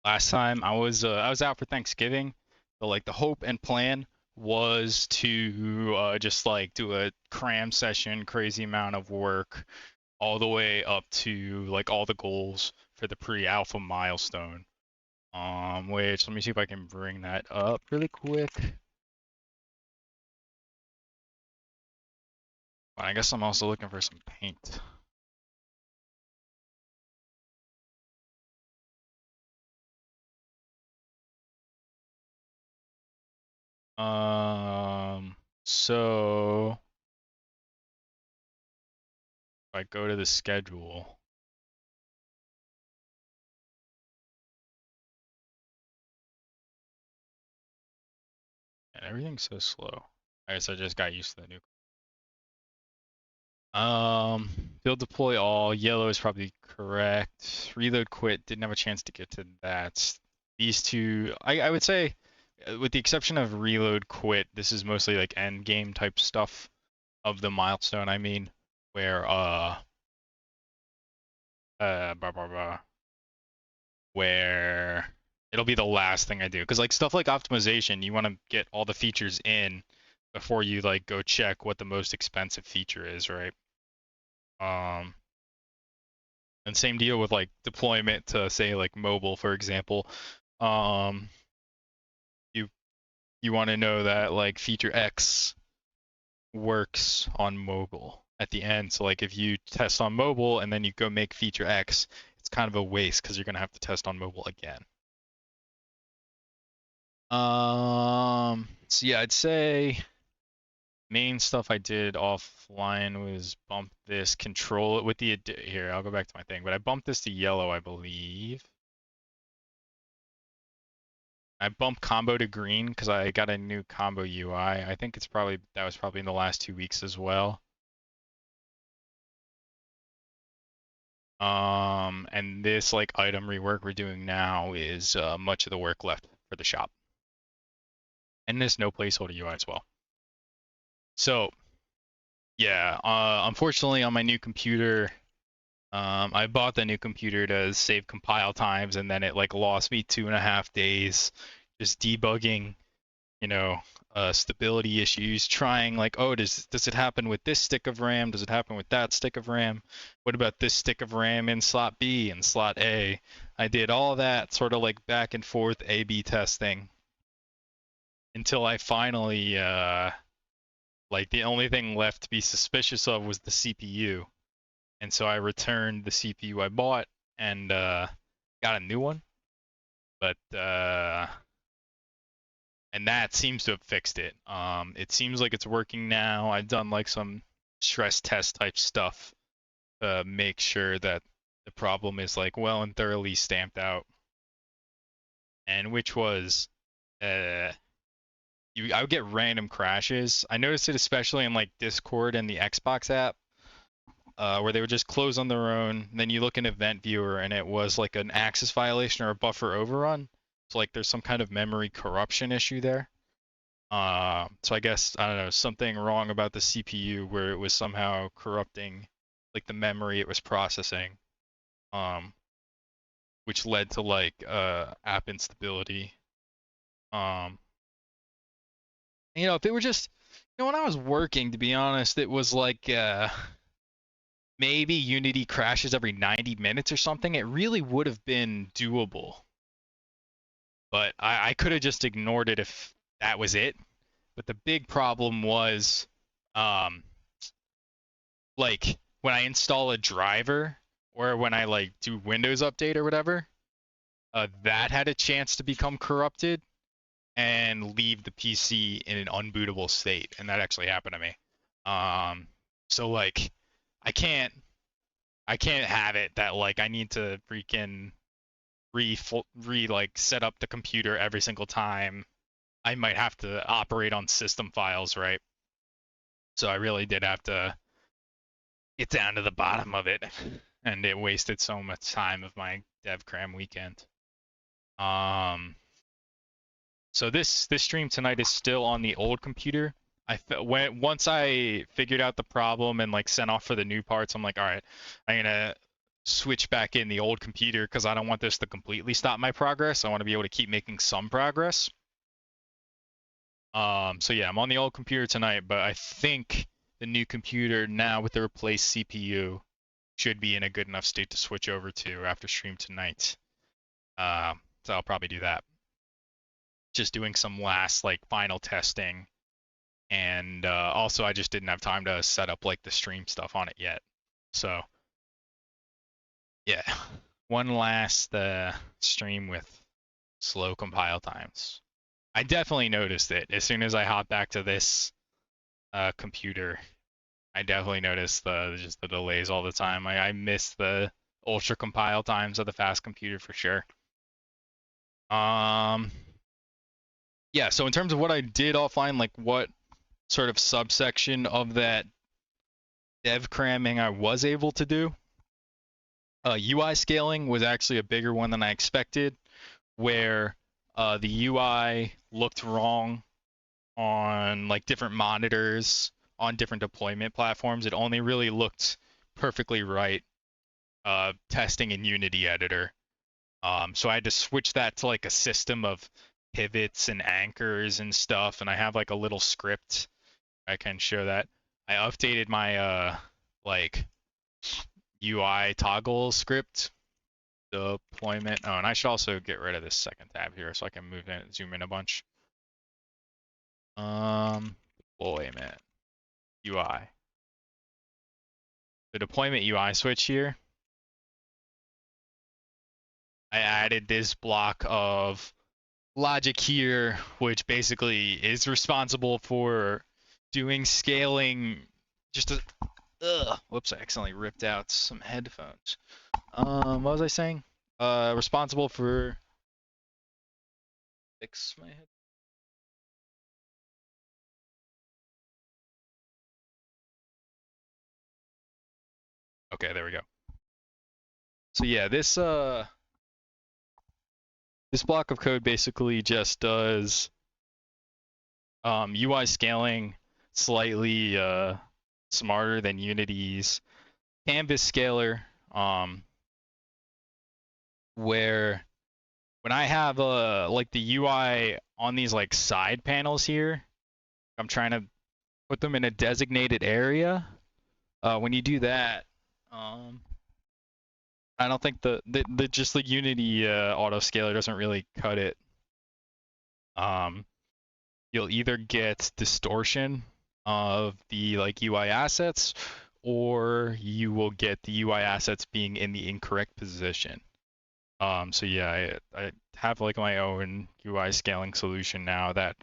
Last time I was out for Thanksgiving, but like the hope and plan was to just like do a cram session, crazy amount of work, all the way up to like all the goals for the pre-alpha milestone. Which let me see if I can bring that up really quick. I guess I'm also looking for some paint. So if I go to the schedule, and everything's so slow. I guess I just got used to the new. Build deploy all. Yellow is probably correct. Reload quit. Didn't have a chance to get to that. These two, I would say, with the exception of reload quit, this is mostly like end game type stuff of the milestone. I mean, where blah, blah, blah, where it'll be the last thing I do. Because like stuff like optimization, you want to get all the features in before you like go check what the most expensive feature is, right? Um, And same deal with like deployment to say like mobile, for example. Um, you you want to know that like feature X works on mobile at the end. So like if you test on mobile and then you go make feature X, it's kind of a waste because you're gonna have to test on mobile again. So yeah, I'd say main stuff I did offline was bump this, control it with the here. I'll go back to my thing, but I bumped this to yellow, I believe. I bumped combo to green because I got a new combo UI. I think that was probably in the last 2 weeks as well. And this like item rework we're doing now is much of the work left for the shop. And this no placeholder UI as well. So yeah, unfortunately on my new computer, I bought the new computer to save compile times, and then it like lost me 2.5 days just debugging stability issues, trying like, oh, does it happen with this stick of RAM? Does it happen with that stick of RAM? What about this stick of RAM in slot B and slot A? I did all that sort of like back and forth A/B testing until I finally like the only thing left to be suspicious of was the CPU. And so I returned the CPU I bought and got a new one. But and that seems to have fixed it. It seems like it's working now. I've done like some stress test type stuff to make sure that the problem is like well and thoroughly stamped out. And which was, uh, I would get random crashes. I noticed it especially in like Discord and the Xbox app, where they would just close on their own. Then you look in Event Viewer and it was like an access violation or a buffer overrun. So like there's some kind of memory corruption issue there. So I guess I don't know, something wrong about the CPU where it was somehow corrupting like the memory it was processing, um, which led to like app instability. Um, if it were just when I was working, to be honest, it was like maybe Unity crashes every 90 minutes or something. It really would have been doable, but I could have just ignored it if that was it. But the big problem was um, like when I install a driver or when I like do Windows update or whatever, that had a chance to become corrupted and leave the PC in an unbootable state, and that actually happened to me. So like, I can't, I can't have it that like I need to freaking re like set up the computer every single time. I might have to operate on system files, right? So I really did have to get down to the bottom of it, and it wasted so much time of my dev cram weekend. Um, so this stream tonight is still on the old computer. Once I figured out the problem and like sent off for the new parts, I'm like, all right, I'm gonna switch back in the old computer because I don't want this to completely stop my progress. I want to be able to keep making some progress. So yeah, I'm on the old computer tonight, but I think the new computer now with the replaced CPU should be in a good enough state to switch over to after stream tonight. So I'll probably do that. Just doing some last like final testing, and also I just didn't have time to set up like the stream stuff on it yet. So yeah, one last stream with slow compile times. I definitely noticed it as soon as I hopped back to this computer. I definitely noticed just the delays all the time. I miss the ultra compile times of the fast computer for sure. Yeah, so in terms of what I did offline, like what sort of subsection of that dev cramming I was able to do, UI scaling was actually a bigger one than I expected, where the UI looked wrong on like different monitors on different deployment platforms. It only really looked perfectly right testing in Unity Editor. So I had to switch that to like a system of pivots and anchors and stuff, and I have like a little script. I can show that. I updated my like UI toggle script deployment. Oh, and I should also get rid of this second tab here so I can move in, zoom in a bunch. Deployment UI. The deployment UI switch here. I added this block of logic here, which basically is responsible for doing scaling. Just a, whoops! I accidentally ripped out some headphones. What was I saying? Responsible for fix my head. Okay, there we go. So yeah, this block of code basically just does UI scaling slightly smarter than Unity's canvas scaler, where when I have like the UI on these like side panels here, I'm trying to put them in a designated area. When you do that, I don't think the just the Unity auto scaler doesn't really cut it. You'll either get distortion of the like UI assets, or you will get the UI assets being in the incorrect position. So yeah, I have like my own UI scaling solution now that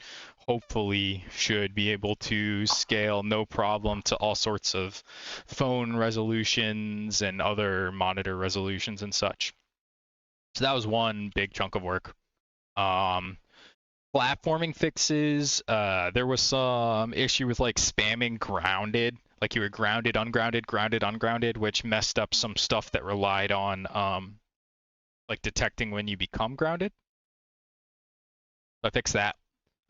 hopefully should be able to scale no problem to all sorts of phone resolutions and other monitor resolutions and such. So that was one big chunk of work. Platforming fixes, there was some issue with like spamming grounded, like you were grounded, ungrounded, grounded, ungrounded, which messed up some stuff that relied on like detecting when you become grounded. So I fixed that.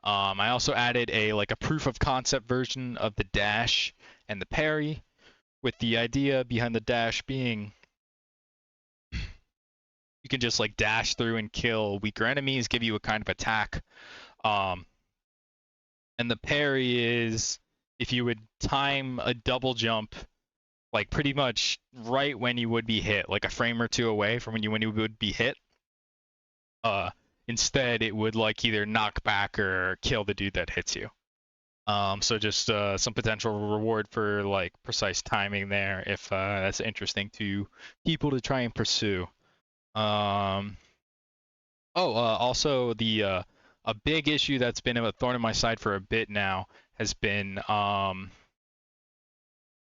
I also added a proof of concept version of the dash and the parry, with the idea behind the dash being you can just like dash through and kill weaker enemies, give you a kind of attack. And the parry is if you would time a double jump like pretty much right when you would be hit, like a frame or two away from when you would be hit. Instead, it would like either knock back or kill the dude that hits you. So just some potential reward for like precise timing there, if that's interesting to people to try and pursue. Also the a big issue that's been a thorn in my side for a bit now has been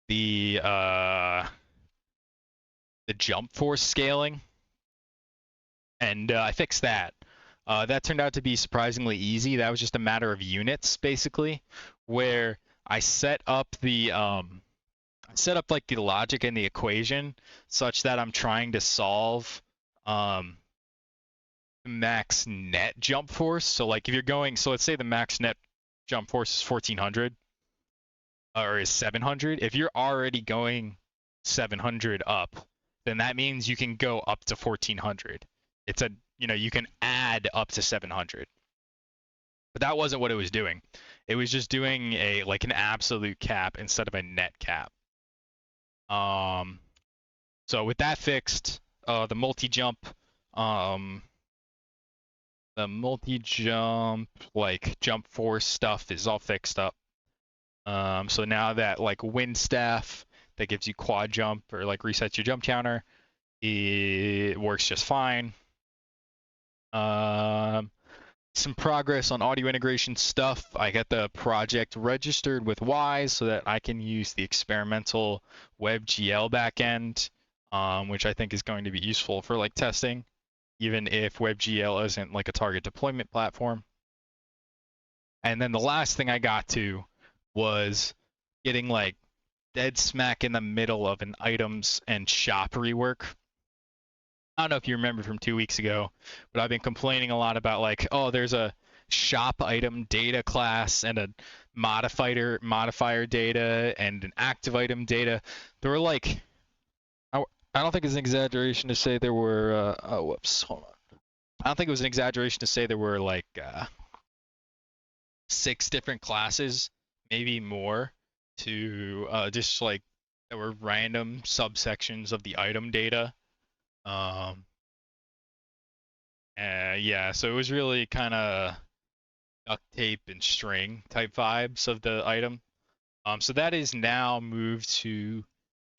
the jump force scaling, and I fixed that. That turned out to be surprisingly easy. That was just a matter of units, basically, where I set up like the logic and the equation such that I'm trying to solve max net jump force. So like if you're going, so let's say the max net jump force is 1400 or is 700. If you're already going 700 up, then that means you can go up to 1400. It's a, you can add up to 700. But that wasn't what it was doing. It was just doing an absolute cap instead of a net cap. So with that fixed, the multi-jump, jump force stuff is all fixed up. So now that wind staff that gives you quad jump or resets your jump counter, it works just fine. Some progress on audio integration stuff. I got the project registered with Wise so that I can use the experimental WebGL backend, which I think is going to be useful for testing, even if WebGL isn't a target deployment platform. And then the last thing I got to was getting dead smack in the middle of an items and shop rework. I don't know if you remember from 2 weeks ago, but I've been complaining a lot about oh, there's a shop item data class and a modifier data and an active item data. There were I don't think it's an exaggeration to say there were whoops, hold on. I don't think it was an exaggeration to say there were 6 different classes, maybe more, to just there were random subsections of the item data. Yeah, so it was really kind of duct tape and string type vibes of the item. So that is now moved to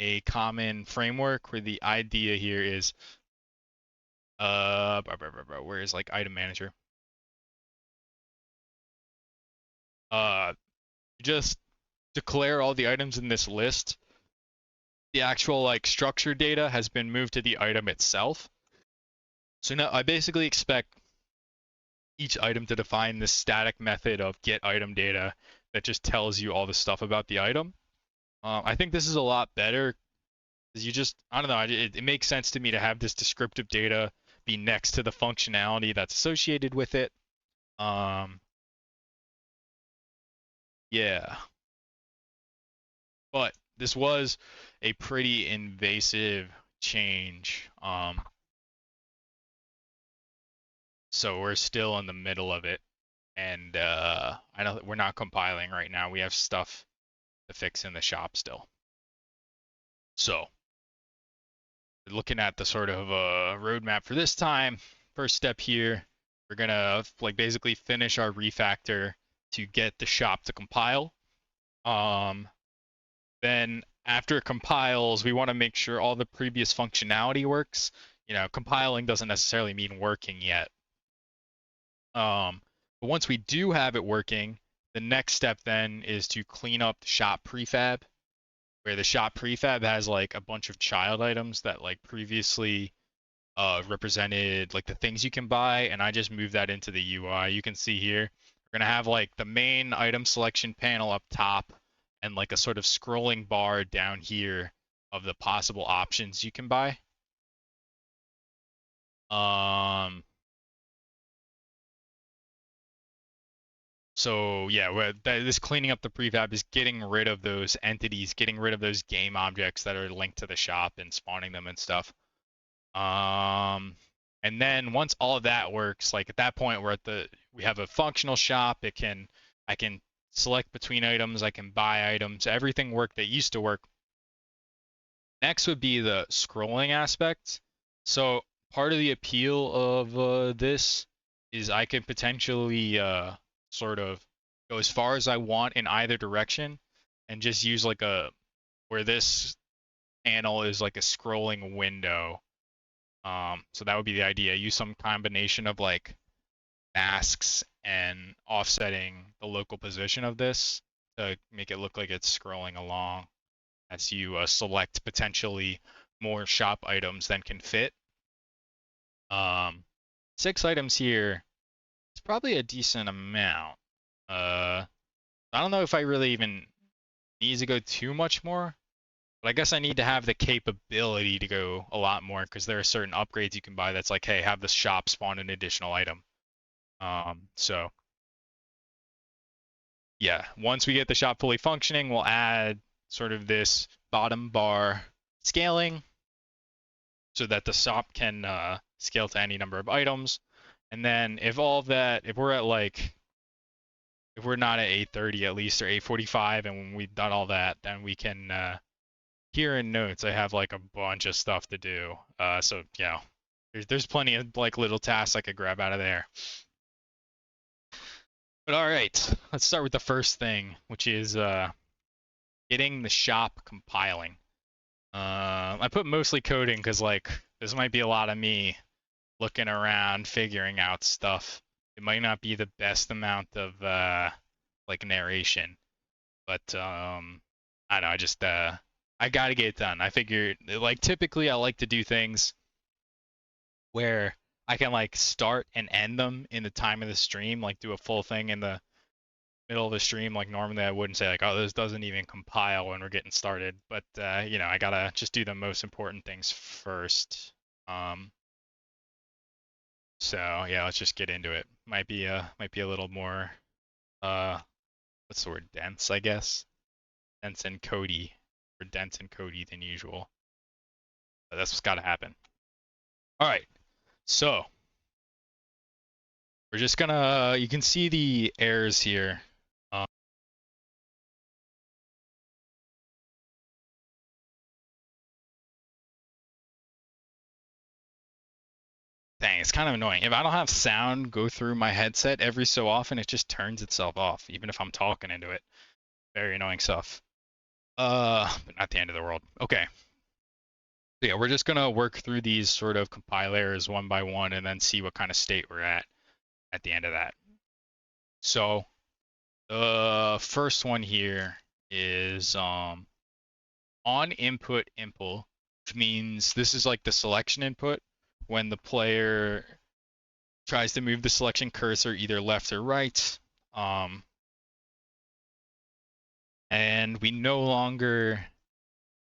a common framework where the idea here is, where is item manager? Just declare all the items in this list. The actual structure data has been moved to the item itself. So now I basically expect each item to define this static method of get item data that just tells you all the stuff about the item. I think this is a lot better because I don't know, it makes sense to me to have this descriptive data be next to the functionality that's associated with it. Yeah. But this was a pretty invasive change. So we're still in the middle of it. And I know that we're not compiling right now. We have stuff to fix in the shop still. So looking at the sort of roadmap for this time, first step here, we're gonna basically finish our refactor to get the shop to compile. Then after it compiles, we want to make sure all the previous functionality works. Compiling doesn't necessarily mean working yet. But once we do have it working, the next step then is to clean up the shop prefab, where the shop prefab has a bunch of child items that previously represented the things you can buy, and I just moved that into the UI. You can see here, we're gonna have the main item selection panel up top, and a sort of scrolling bar down here of the possible options you can buy. So yeah, this cleaning up the prefab is getting rid of those entities, getting rid of those game objects that are linked to the shop and spawning them and stuff. And then once all of that works, at that point we have a functional shop. I can select between items, I can buy items, everything worked that used to work. Next would be the scrolling aspect. So part of the appeal of this is I could potentially sort of go as far as I want in either direction and just use where this panel is a scrolling window. So that would be the idea. Use some combination of masks and offsetting the local position of this to make it look like it's scrolling along as you select potentially more shop items than can fit. 6 items here. It's probably a decent amount. I don't know if I really even need to go too much more, but I guess I need to have the capability to go a lot more because there are certain upgrades you can buy that's hey, have the shop spawn an additional item. So yeah, once we get the shop fully functioning, we'll add sort of this bottom bar scaling. so that the shop can scale to any number of items. And then if all of that, if we're at like, if we're not at 830 at least, or 845, and when we've done all that, then we can, here in notes, I have like a bunch of stuff to do. So, you know, there's plenty of like little tasks I could grab out of there. But all right, let's start with the first thing, which is getting the shop compiling. I put mostly coding because like this might be a lot of me looking around, figuring out stuff. It might not be the best amount of like narration, but I don't know. I just I gotta get it done. I figured like typically I like to do things where I can like start and end them in the time of the stream, like do a full thing in the middle of the stream. Like normally I wouldn't say like, oh, this doesn't even compile when we're getting started, but you know, I gotta just do the most important things first. So yeah, let's just get into it. Might be a little more what's the word, dense, I guess. Dense and codey, or dense and codey than usual. But that's what's gotta happen. All right, so we're just gonna, you can see the errors here. Dang, it's kind of annoying. If I don't have sound go through my headset every so often, it just turns itself off, even if I'm talking into it. Very annoying stuff. But not the end of the world. Okay. So yeah, we're just gonna work through these sort of compile errors one by one and then see what kind of state we're at the end of that. So the first one here is on input impl, which means this is like the selection input when the player tries to move the selection cursor either left or right. And we no longer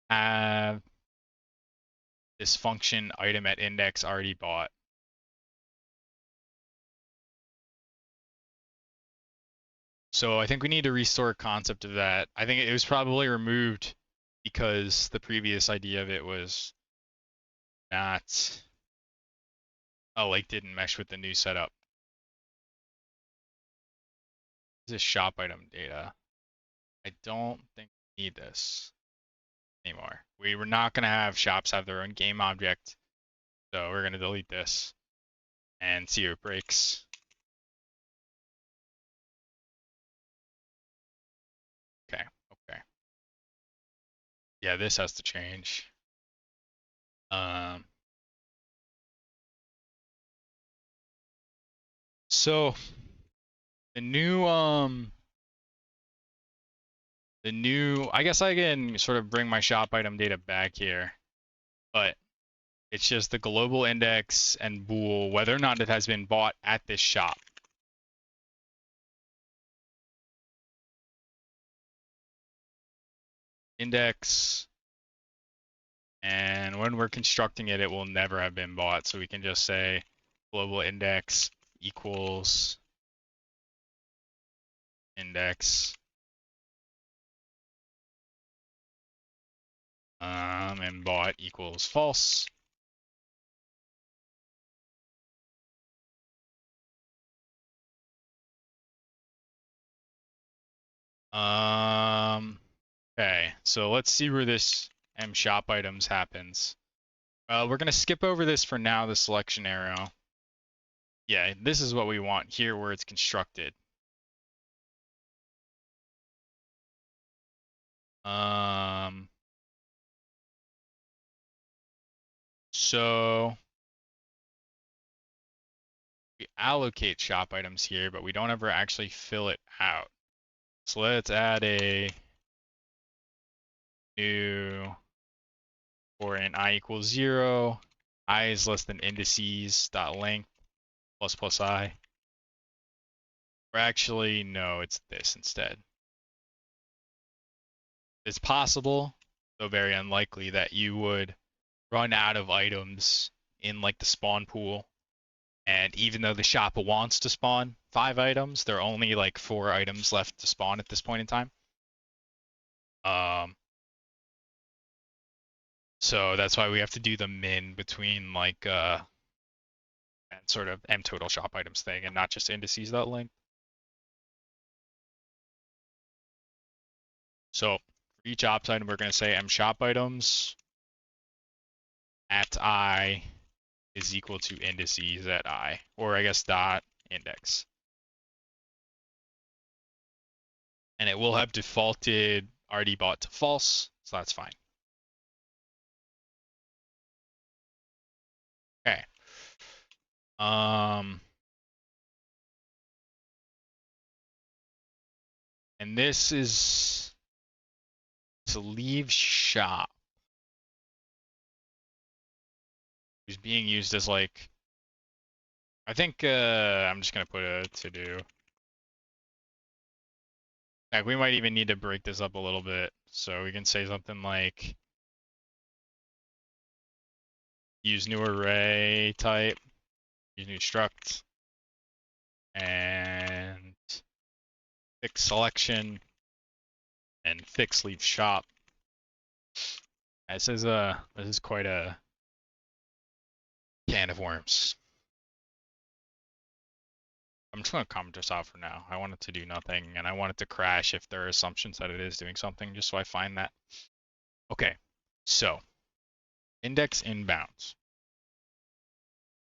have this function item at index already bought. So I think we need to restore concept of that. I think it was probably removed because the previous idea of it was not, oh, like didn't mesh with the new setup. This is shop item data. I don't think we need this anymore. We were not going to have shops have their own game object. So we're going to delete this and see if it breaks. Okay, okay. Yeah, this has to change. So the new I guess I can sort of bring my shop item data back here, but it's just the global index and bool whether or not it has been bought at this shop. Index, and when we're constructing it, it will never have been bought. So we can just say global index equals index and bought equals false. Okay, so let's see where this shop items happens. We're gonna skip over this for now, the selection arrow. Yeah, this is what we want here where it's constructed. So we allocate shop items here, but we don't ever actually fill it out. So let's add a new for an I equals 0, I is less than indices dot length plus plus I. Or actually, no, it's this instead. It's possible, though very unlikely, that you would run out of items in like the spawn pool. And even though the shop wants to spawn 5 items, there are only like 4 items left to spawn at this point in time. So that's why we have to do the min between like that sort of m total shop items thing and not just indices.length. So for each ops item, we're going to say m shop items at I is equal to indices at I, or I guess dot index. And it will have defaulted rdbot to false, so that's fine. Okay. And this is to leave shop is being used as like, I think I'm just gonna put a to do. Like we might even need to break this up a little bit. So we can say something like use new array type, use new struct, and fix selection and fix leave shop. This is quite a can of worms. I'm just gonna comment this out for now. I want it to do nothing, and I want it to crash if there are assumptions that it is doing something, just so I find that. Okay, so index inbounds.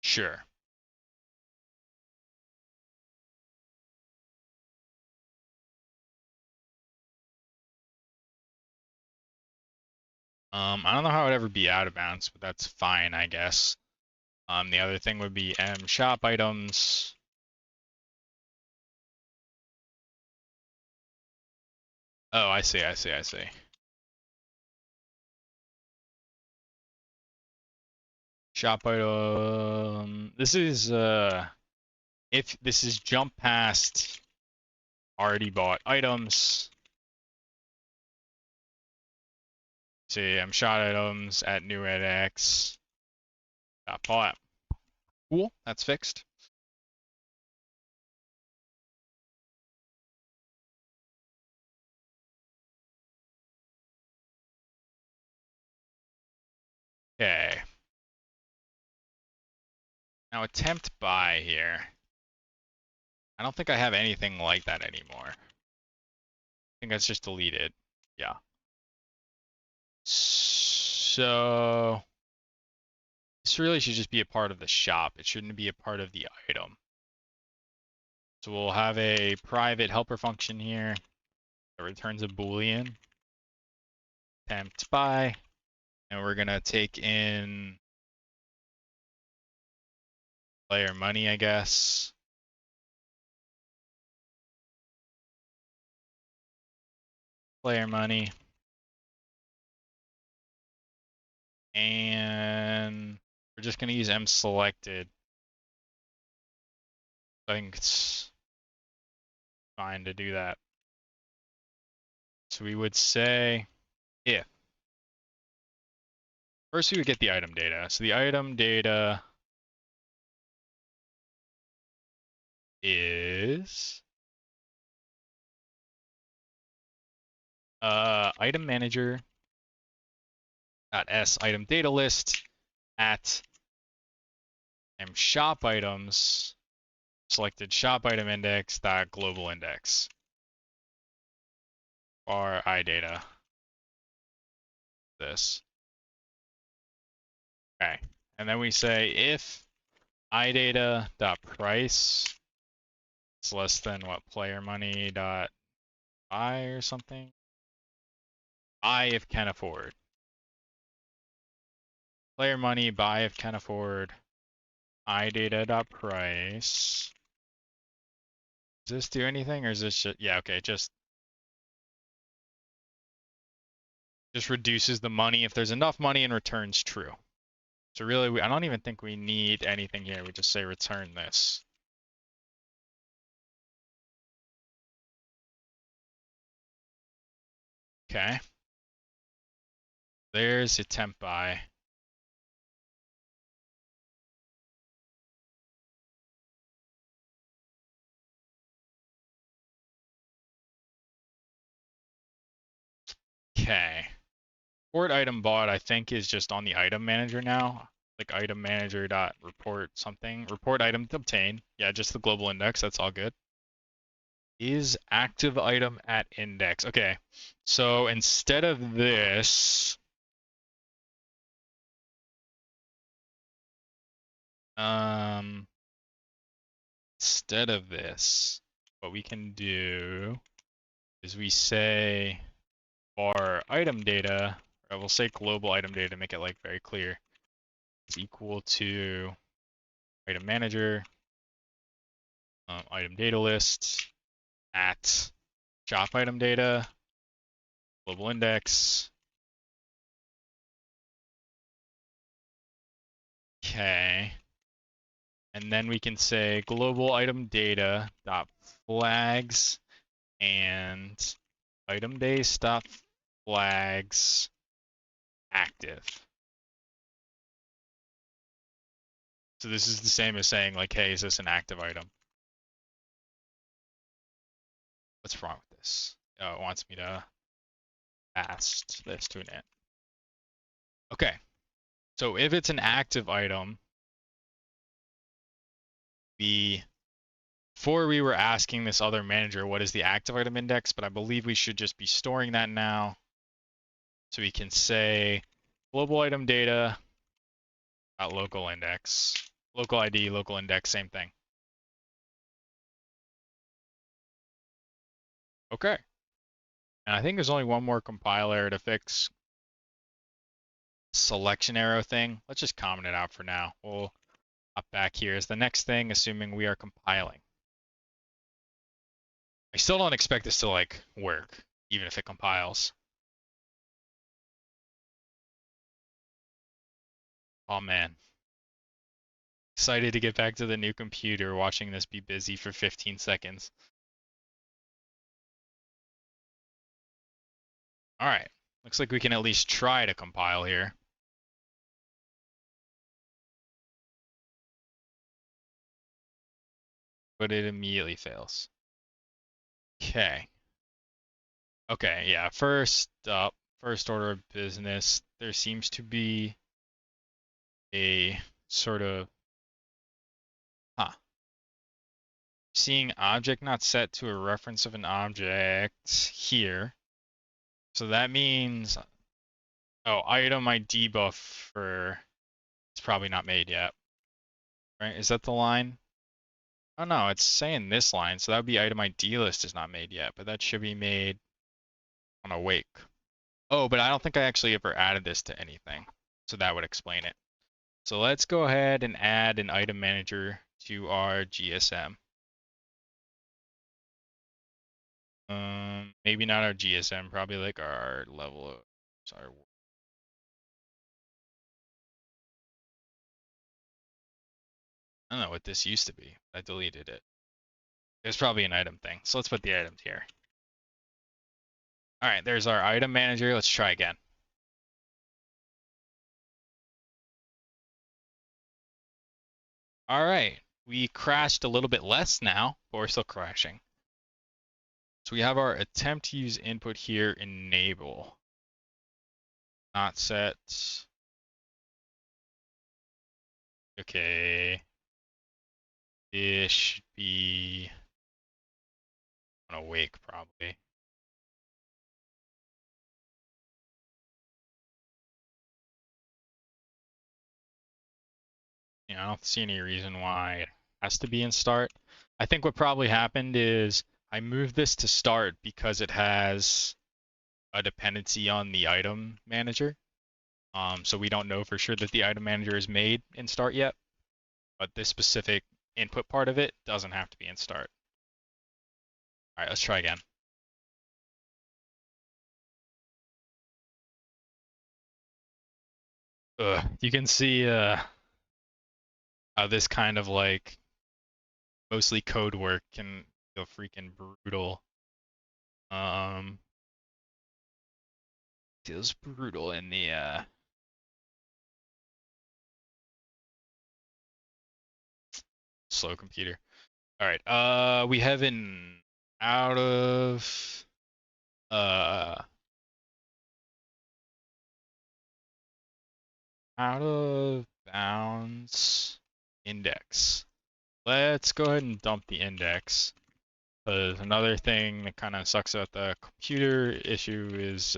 Sure. I don't know how it would ever be out of bounds, but that's fine, I guess. The other thing would be m shop items. Oh, I see. Shop item. This is if this is jump past already bought items. See, m shop items at new at x. Got bought. Cool, that's fixed. Okay. Now attempt buy here. I don't think I have anything like that anymore. I think that's just deleted. Yeah. So this really should just be a part of the shop. It shouldn't be a part of the item. So we'll have a private helper function here that returns a Boolean. Attempt buy. And we're gonna take in player money, I guess. Player money. And we're just gonna use m selected. I think it's fine to do that. So we would say if. First we would get the item data. So the item data is item manager .s item data list at m shop items selected shop item index .global index or idata. This. Okay. And then we say if idata .price is less than what player money .buy or something. Buy if can afford. Player money buy if can afford. idata.price. Does this do anything or is this just, yeah, okay, just reduces the money if there's enough money and returns true. So really, I don't even think we need anything here. We just say return this. Okay. There's attempt buy. Okay. Report item bought, I think, is just on the item manager now. Like item manager dot report something. Report item obtain. Yeah, just the global index. That's all good. Is active item at index. Okay. So instead of this, what we can do is we say for item data, or we'll say global item data to make it like very clear. It's equal to item manager, item data list at shop item data, global index. Okay. And then we can say global item data dot flags and item base dot flags active. So this is the same as saying like, hey, is this an active item? What's wrong with this? Oh, it wants me to pass this to an int. Okay. So if it's an active item, before we were asking this other manager what is the active item index, but I believe we should just be storing that now. So we can say global item data local index, local ID, local index, same thing. Okay. And I think there's only one more compiler to fix selection arrow thing. Let's just comment it out for now. We'll hop back here as the next thing, assuming we are compiling. I still don't expect this to like work, even if it compiles. Oh man. Excited to get back to the new computer, watching this be busy for 15 seconds. All right. Looks like we can at least try to compile here. But it immediately fails. Okay. Okay, yeah, first up, first order of business, there seems to be a sort of, seeing object not set to a reference of an object here. So that means, oh, item ID buffer, it's probably not made yet, right? Is that the line? Oh no, it's saying this line, so that would be item ID list is not made yet, but that should be made on awake. Oh, but I don't think I actually ever added this to anything, so that would explain it. So let's go ahead and add an item manager to our GSM. Maybe not our GSM, probably like our level of, sorry. I don't know what this used to be. I deleted it. There's probably an item thing. So let's put the items here. All right, there's our item manager. Let's try again. All right, we crashed a little bit less now, but we're still crashing. So we have our attempt to use input here, enable. Not set. Okay. This should be on awake probably. I don't see any reason why it has to be in start. I think what probably happened is I moved this to start because it has a dependency on the item manager. So we don't know for sure that the item manager is made in start yet, but this specific input part of it doesn't have to be in start. All right, let's try again. You can see how this kind of like mostly code work can feel freaking brutal. Feels brutal in the slow computer. All right, we have an out of Out of bounds index. Let's go ahead and dump the index. Because another thing that kind of sucks about the computer issue is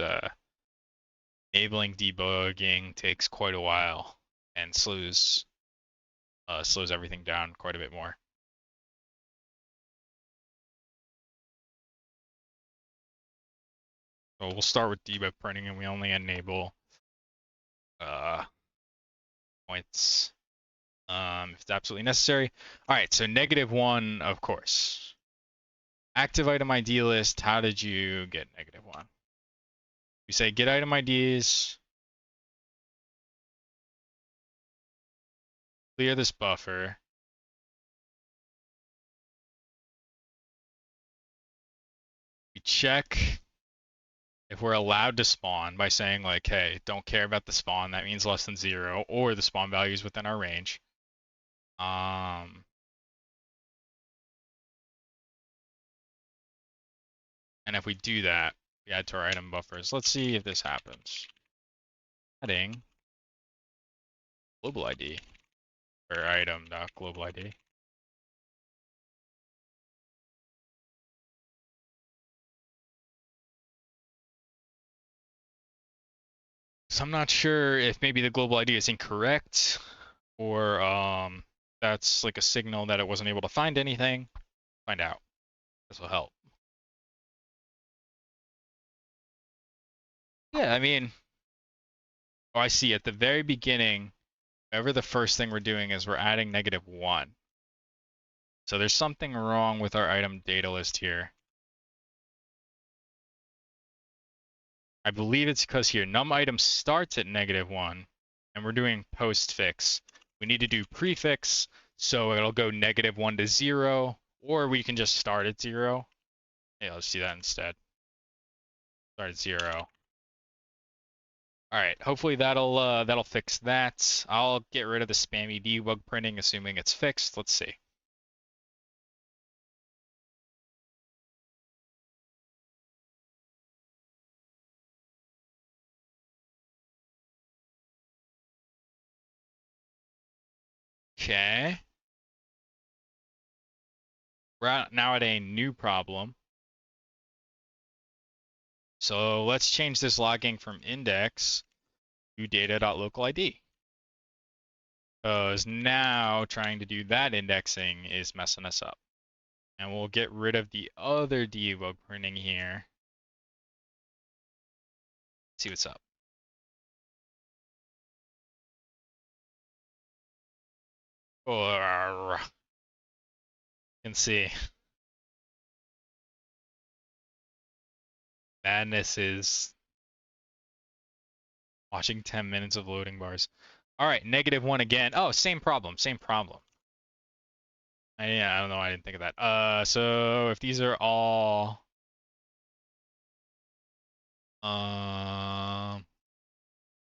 enabling debugging takes quite a while and slows everything down quite a bit more. So we'll start with debug printing, and we only enable points if it's absolutely necessary. All right, so -1, of course. Active item ID list. How did you get -1? We say get item IDs. Clear this buffer. We check if we're allowed to spawn by saying like, hey, don't care about the spawn. That means less than 0, or the spawn value is within our range. And if we do that, we add to our item buffers. Let's see if this happens. Adding global ID or item.global ID. So I'm not sure if maybe the global ID is incorrect, or that's like a signal that it wasn't able to find anything. Find out. This will help. Yeah, I mean, oh, I see. At the very beginning, whatever the first thing we're doing is we're adding -1. So there's something wrong with our item data list here. I believe it's because here num item starts at -1, and we're doing postfix. We need to do prefix, so it'll go -1 to 0, or we can just start at 0. Yeah, let's do that instead. Start at 0. All right, hopefully that'll fix that. I'll get rid of the spammy debug printing, assuming it's fixed. Let's see. Okay. We're now at a new problem. So let's change this logging from index to data.localid. Because now trying to do that indexing is messing us up. And we'll get rid of the other debug printing here. See what's up. Oh, you can see. Madness is watching 10 minutes of loading bars. All right, -1 again. Oh, same problem, same problem. Yeah, I don't know why I didn't think of that. So if these are all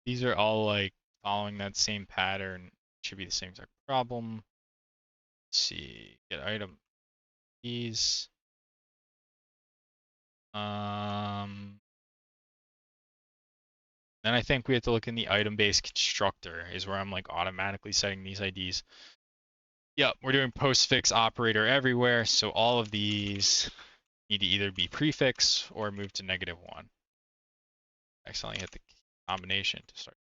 these are all like following that same pattern, should be the same exact problem. Let's see, get item these. Then I think we have to look in the item-based constructor is where I'm like automatically setting these IDs. Yep, we're doing postfix operator everywhere, so all of these need to either be prefix or move to -1. Accidentally hit the combination to start.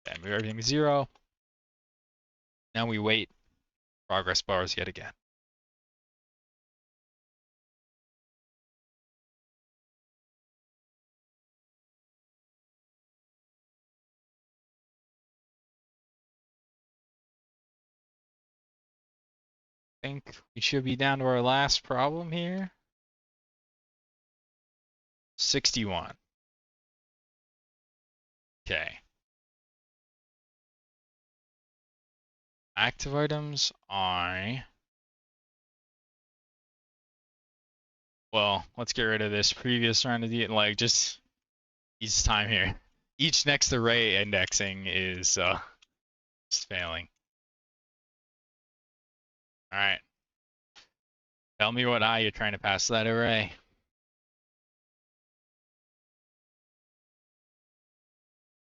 And move everything to 0. Now we wait progress bars yet again. I think we should be down to our last problem here. 61. Okay. Active items well, let's get rid of this previous round of the like just each time here. Each next array indexing is just failing. All right. Tell me what I you're trying to pass that array.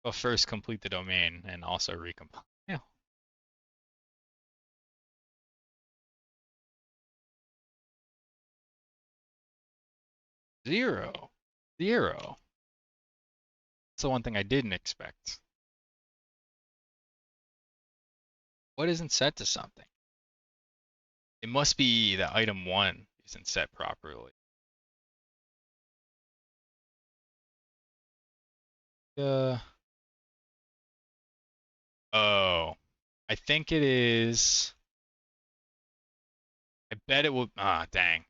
But first complete the domain and also recompile. Yeah. Zero. Zero. That's the one thing I didn't expect. What isn't set to something? It must be that item 1 isn't set properly. Uh, oh, I think it is. I bet it will. Ah, dang.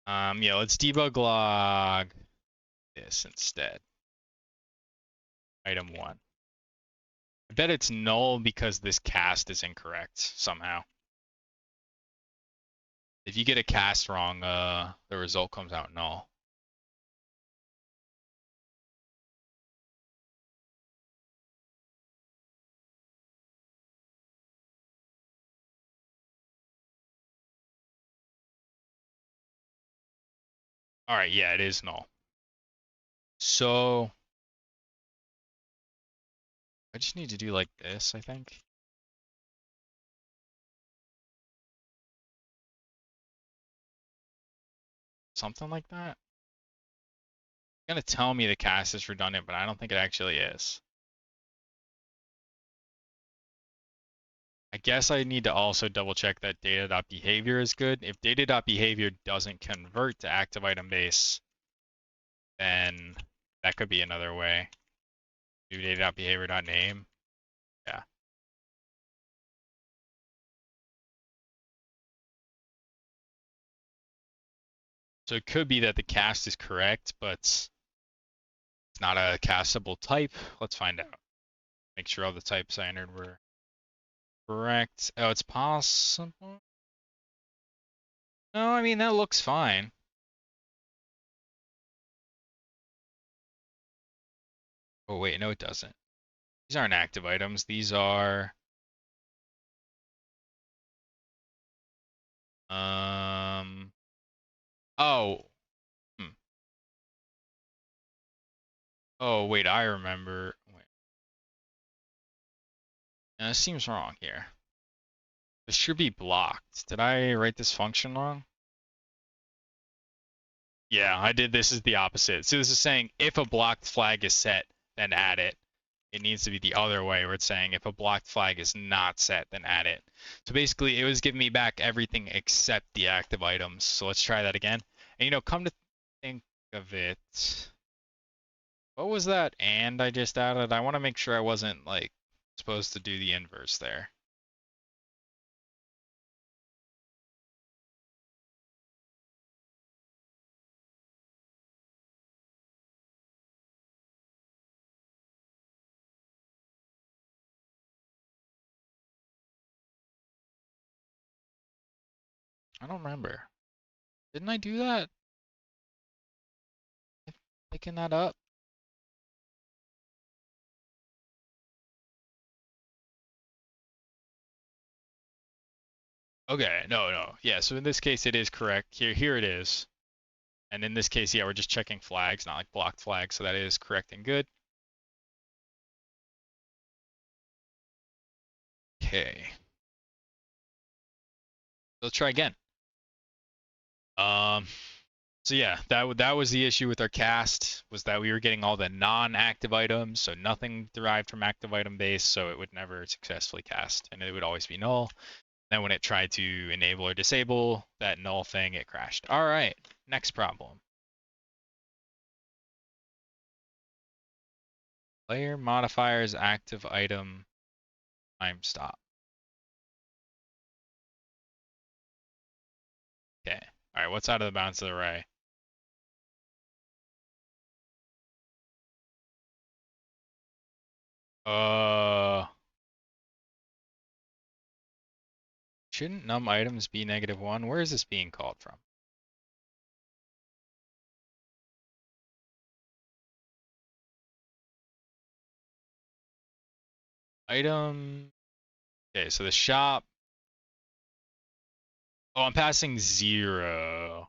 Yeah, let's debug log this instead. Item 1. I bet it's null because this cast is incorrect somehow. If you get a cast wrong, the result comes out null. All right, yeah, it is null. So I just need to do like this, I think. Something like that. It's gonna tell me the cast is redundant, but I don't think it actually is. I guess I need to also double check that data.behavior is good. If data.behavior doesn't convert to active item base, then that could be another way. Do data.behavior.name. Yeah. So it could be that the cast is correct, but it's not a castable type. Let's find out. Make sure all the types I entered were correct. Oh, it's possible. No, I mean, that looks fine. Oh, wait, no, it doesn't. These aren't active items. These are, oh, hmm. Oh, wait, I remember. Wait, this seems wrong here. This should be blocked. Did I write this function wrong? Yeah, I did. This is the opposite. So this is saying if a blocked flag is set, then add it. It needs to be the other way where it's saying if a blocked flag is not set, then add it. So basically, it was giving me back everything except the active items. So let's try that again. And come to think of it, what was that and I just added? I want to make sure I wasn't like supposed to do the inverse there. I don't remember. Didn't I do that? Picking that up? Okay, no. Yeah, so in this case it is correct. Here it is. And in this case, yeah, we're just checking flags, not like blocked flags, so that is correct and good. Okay. Let's try again. Um, so yeah, that was the issue with our cast, was that we were getting all the non-active items, so nothing derived from active item base, so it would never successfully cast, and it would always be null. Then when it tried to enable or disable that null thing, it crashed. All right, next problem. Player modifiers active item time stop. Okay. All right, what's out of the bounds of the array? Shouldn't num items be -1? Where is this being called from? Item. Okay, so the shop. Oh, I'm passing 0.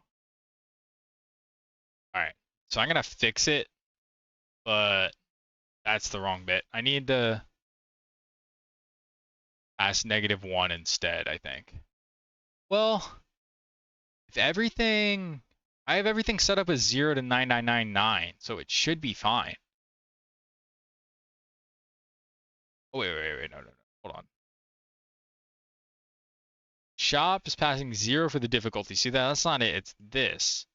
All right, so I'm gonna fix it, but That's the wrong bit. I need to pass -1 instead, I think. Well, if everything... I have everything set up as 0 to 9999, so it should be fine. Oh, wait, no. Hold on. Shop is passing 0 for the difficulty. See that? That's not it. It's this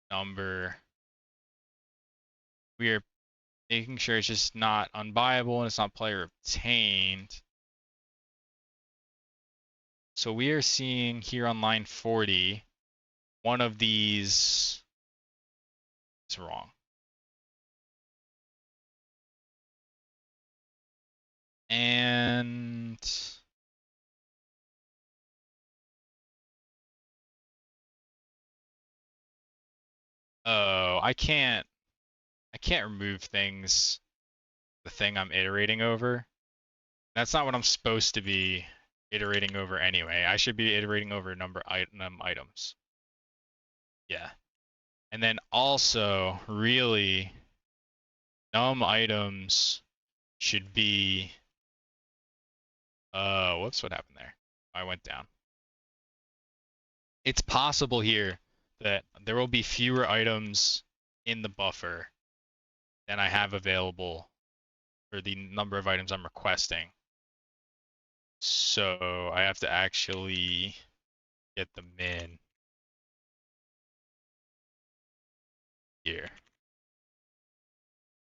number. We are making sure it's just not unbuyable and it's not player obtained. So we are seeing here on line 40, one of these is wrong. And oh, I can't remove things, the thing I'm iterating over. That's not what I'm supposed to be iterating over anyway. I should be iterating over number items. Yeah. And then also, really, num items should be, whoops, what happened there? I went down. It's possible here that there will be fewer items in the buffer than I have available for the number of items I'm requesting. So I have to actually get them in here.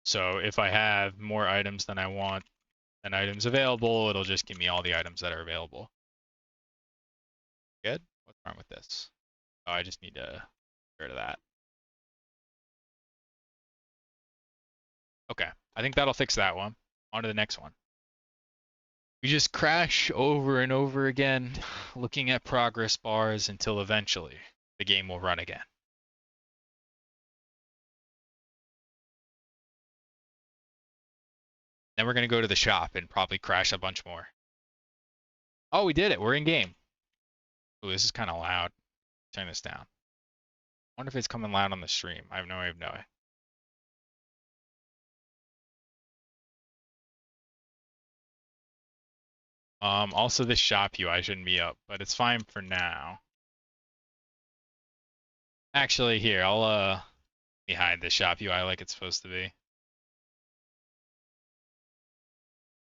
So if I have more items than I want than items available, it'll just give me all the items that are available. Good? What's wrong with this? Oh, I just need to get rid of that. Okay, I think that'll fix that one. On to the next one. We just crash over and over again, looking at progress bars until eventually the game will run again. Then we're going to go to the shop and probably crash a bunch more. Oh, we did it. We're in game. Ooh, this is kind of loud. Turn this down. I wonder if it's coming loud on the stream. I have no way of knowing. Also this shop UI shouldn't be up, but it's fine for now. Actually, here, I'll let me hide the shop UI like it's supposed to be.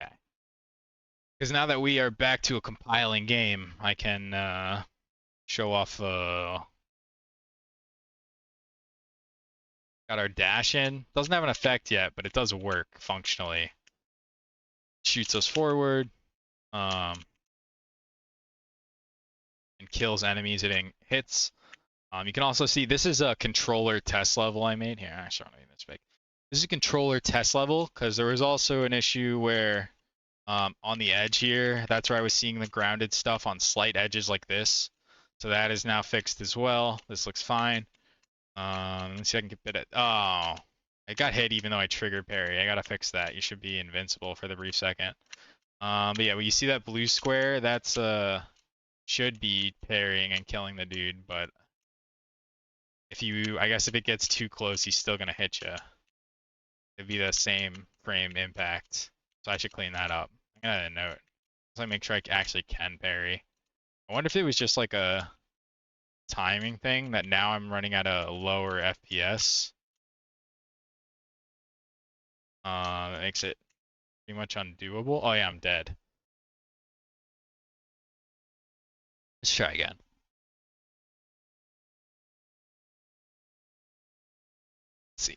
Okay. Because now that we are back to a compiling game, I can show off got our dash in. Doesn't have an effect yet, but it does work functionally. Shoots us forward. And kills enemies hitting hits. You can also see this is a controller test level I made. Here, actually, I'm this big. This is a controller test level because there was also an issue where on the edge here, that's where I was seeing the grounded stuff on slight edges like this. So that is now fixed as well. This looks fine. Let's see if I can get bit at. Oh, I got hit even though I triggered parry. I gotta fix that. You should be invincible for the brief second. But yeah, when you see that blue square, that's should be parrying and killing the dude, but I guess if it gets too close, he's still gonna hit you. It'd be the same frame impact, so I should clean that up. I'm gonna note, so I make sure I actually can parry. I wonder if it was just like a timing thing that now I'm running at a lower FPS. That makes it pretty much undoable. Oh yeah, I'm dead. Let's try again. See,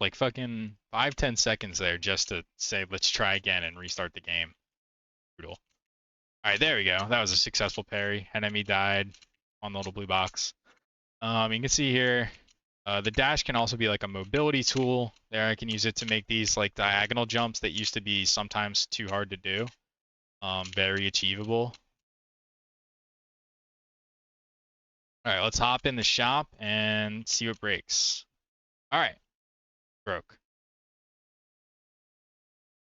like fucking 5-10 seconds there just to say let's try again and restart the game. Brutal. All right, there we go. That was a successful parry. Enemy died on the little blue box. You can see here, the dash can also be like a mobility tool. There, I can use it to make these like diagonal jumps that used to be sometimes too hard to do. Very achievable. All right, let's hop in the shop and see what breaks. All right, broke.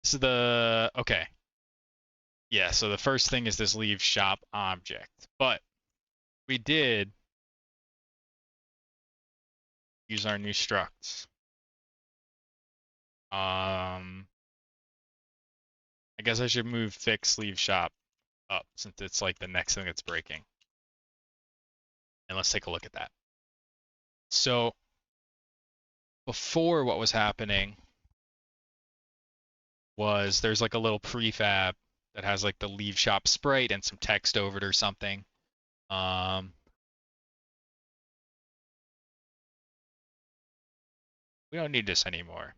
This is the, okay. Yeah, so the first thing is this leave shop object, but we did use our new structs. I guess I should move fix leave shop up since it's like the next thing that's breaking. And let's take a look at that. So before, what was happening was there's like a little prefab that has like the leave shop sprite and some text over it or something. We don't need this anymore.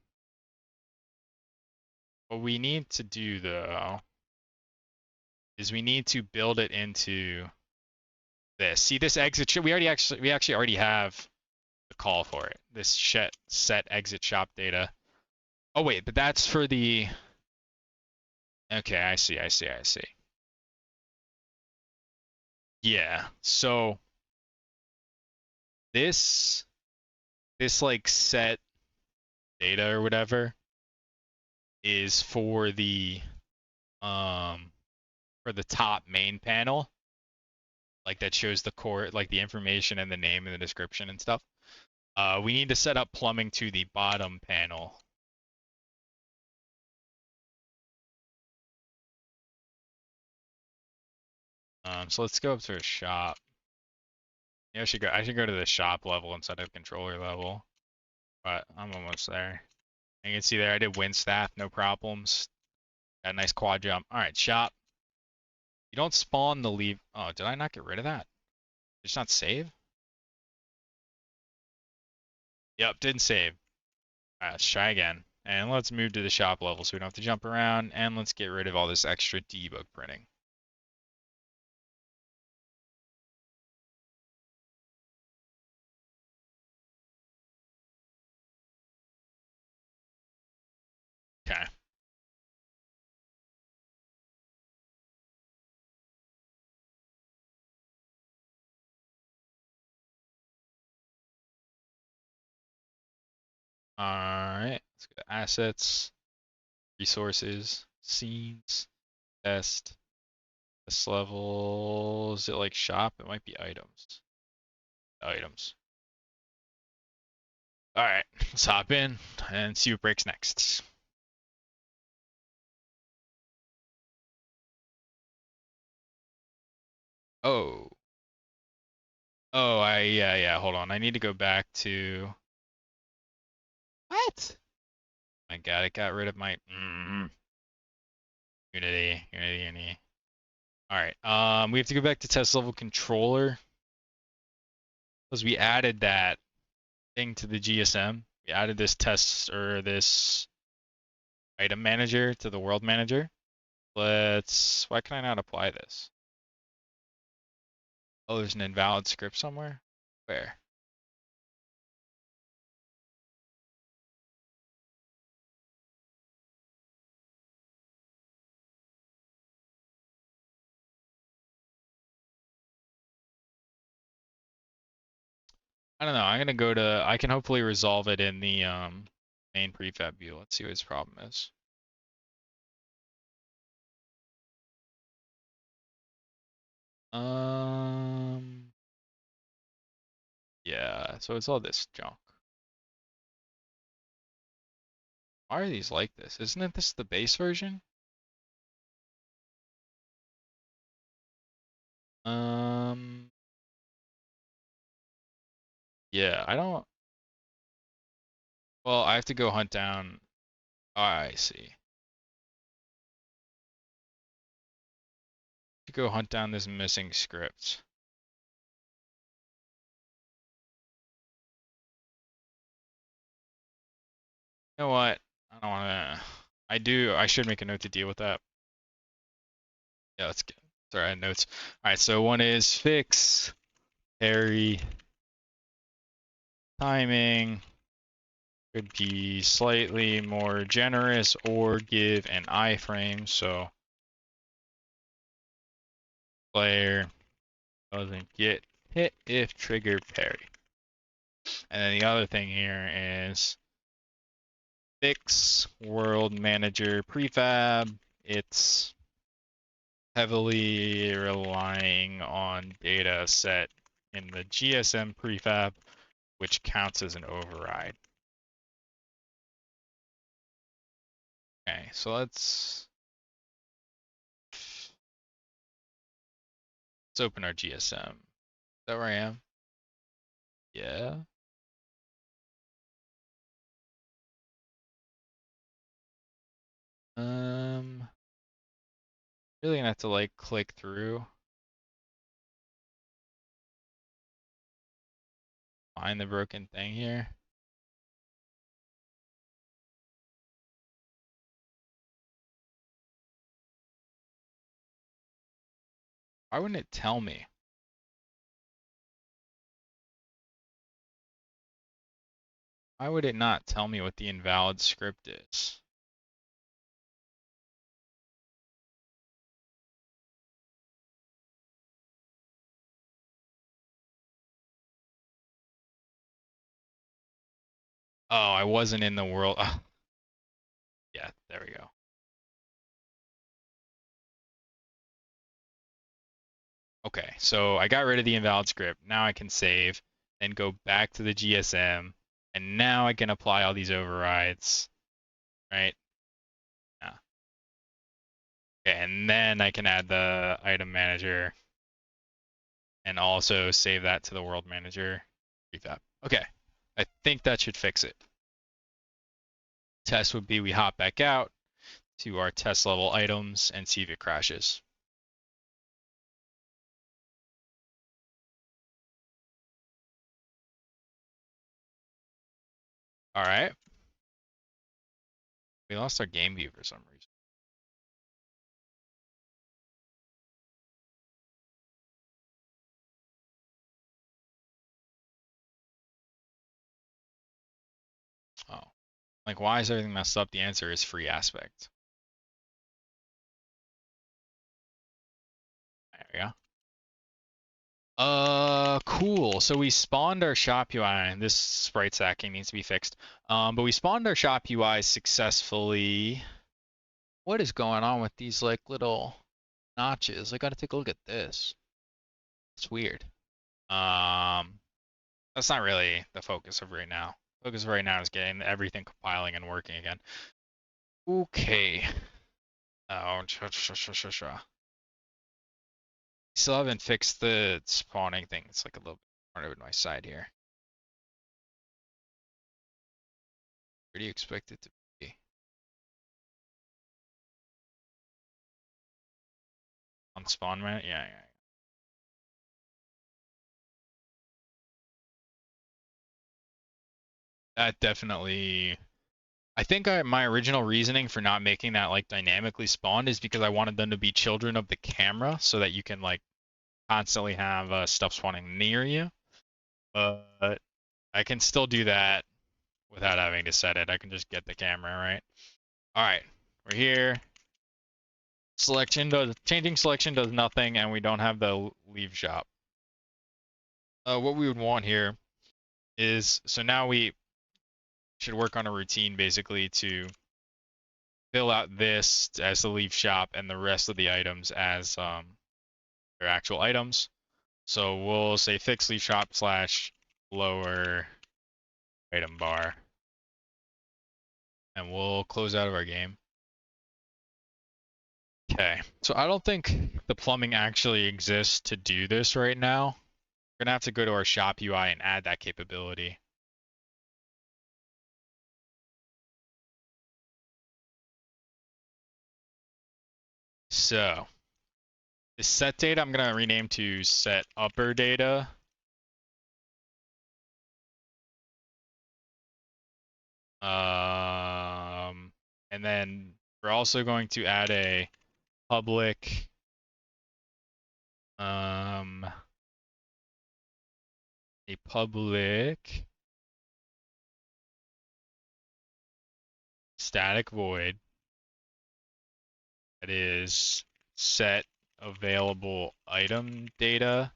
What we need to do though is we need to build it into this. See this exit? We actually already have the call for it. This set exit shop data. Oh wait, but that's for the. Okay, I see. Yeah. So this like set data or whatever is um for the top main panel, like that shows the core, like the information and the name and the description and stuff. We need to set up plumbing to the bottom panel. So let's go up to a shop. Yeah, I should go to the shop level instead of controller level. But I'm almost there. And you can see there I did wind staff, no problems. Got a nice quad jump. Alright, shop. You don't spawn the leave. Oh, did I not get rid of that? Did it not save? Yep, didn't save. Alright, let's try again. And let's move to the shop level so we don't have to jump around. And let's get rid of all this extra debug printing. Okay. Alright, let's go to assets, resources, scenes, test. This level, is it like shop? It might be items. Items. Alright, let's hop in and see what breaks next. Oh. Oh, yeah, hold on. I need to go back to. What? My God, it got rid of my Unity. Alright, we have to go back to test level controller because we added that thing to the GSM. We added this test or this item manager to the world manager. Why can I not apply this? Oh, there's an invalid script somewhere? Where? I don't know. I can hopefully resolve it in the main prefab view. Let's see what his problem is. Um, yeah, so it's all this junk. Why are these like this? Isn't this the base version? Um, yeah, I don't. Well, I have to go hunt down. Oh, I see. To go hunt down this missing script. You know what? I don't want to. I should make a note to deal with that. Yeah, let's get. Sorry, I had notes. All right, so one is fix, parry, timing. Could be slightly more generous or give an iframe, so player doesn't get hit if trigger parry. And then the other thing here is fix world manager prefab. It's heavily relying on data set in the GSM prefab, which counts as an override. Okay, so let's open our GSM. Is that where I am? Yeah. Really gonna have to like click through, find the broken thing here. Why wouldn't it tell me? Why would it not tell me what the invalid script is? Oh, I wasn't in the world. Oh, yeah, there we go. Okay, so I got rid of the invalid script. Now I can save, then go back to the GSM, and now I can apply all these overrides, right? Yeah. Okay, and then I can add the item manager and also save that to the world manager prefab. Okay, I think that should fix it. Test would be we hop back out to our test level items and see if it crashes. All right. We lost our game view for some reason. Oh, like why is everything messed up? The answer is free aspect. There we go. Cool. So we spawned our shop UI, and this sprite stacking needs to be fixed. But we spawned our shop UI successfully. What is going on with these like little notches? I gotta take a look at this. It's weird. That's not really the focus of right now. Focus of right now is getting everything compiling and working again. Okay. Oh, still haven't fixed the spawning thing. It's like a little bit part of my side here. Where do you expect it to be? On spawn man? Yeah, yeah. That definitely. I think my original reasoning for not making that like dynamically spawned is because I wanted them to be children of the camera so that you can like constantly have stuff spawning near you. But I can still do that without having to set it. I can just get the camera, right? All right, we're here. Changing selection does nothing, and we don't have the leave shop. What we would want here is, so now we should work on a routine basically to fill out this as the leave shop and the rest of the items as their actual items. So we'll say fix leave shop slash lower item bar, and we'll close out of our game. Okay, so I don't think the plumbing actually exists to do this right now. We're gonna have to go to our shop UI and add that capability. So the set data I'm gonna rename to set upper data. And then we're also going to add a public static void that is set available item data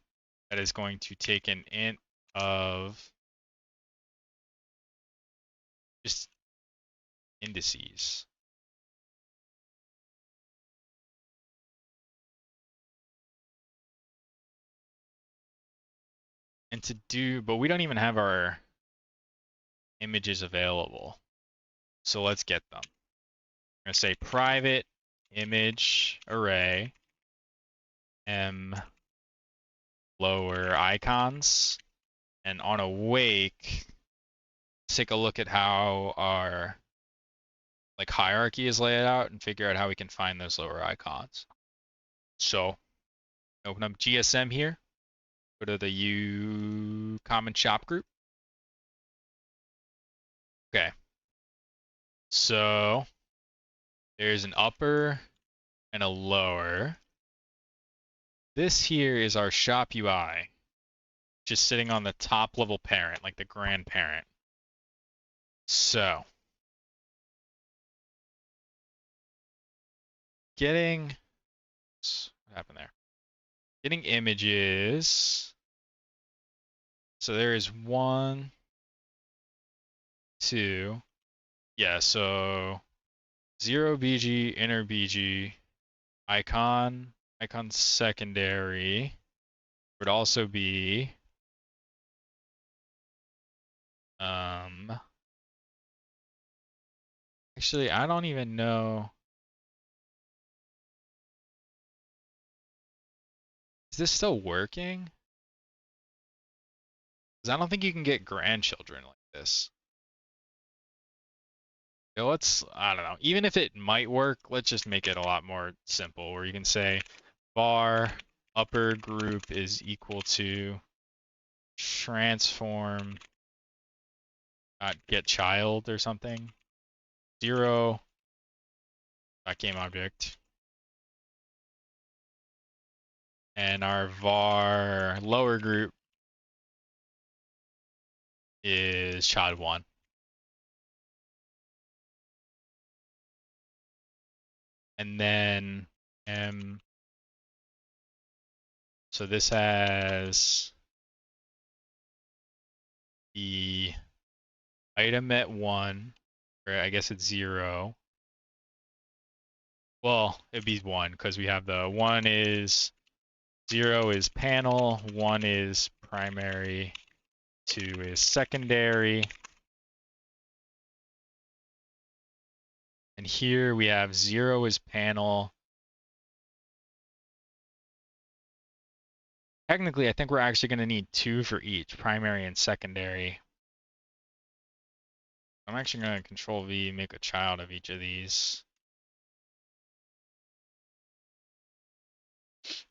that is going to take an int of just indices. And to do, but we don't even have our images available. So let's get them. going to say private image array m lower icons, and on awake, let's take a look at how our like hierarchy is laid out and figure out how we can find those lower icons. So open up GSM here, go to the U common shop group. Okay. So there's an upper and a lower. This here is our shop UI, just sitting on the top level parent, like the grandparent. So getting, what happened there? Getting images. So there is 1, 2. Yeah, so 0 BG, inner BG, icon secondary would also be actually I don't even know. Is this still working? Because I don't think you can get grandchildren like this. Yeah, I don't know. Even if it might work, let's just make it a lot more simple where you can say var upper group is equal to transform get child or something. 0 game object. And our var lower group is child 1. And then so this has the item at 1, or I guess it's 0. Well, it'd be 1 because we have the 1 is 0 is panel, 1 is primary, 2 is secondary. And here we have 0 is panel. Technically, I think we're actually going to need 2 for each, primary and secondary. I'm actually going to control V, make a child of each of these.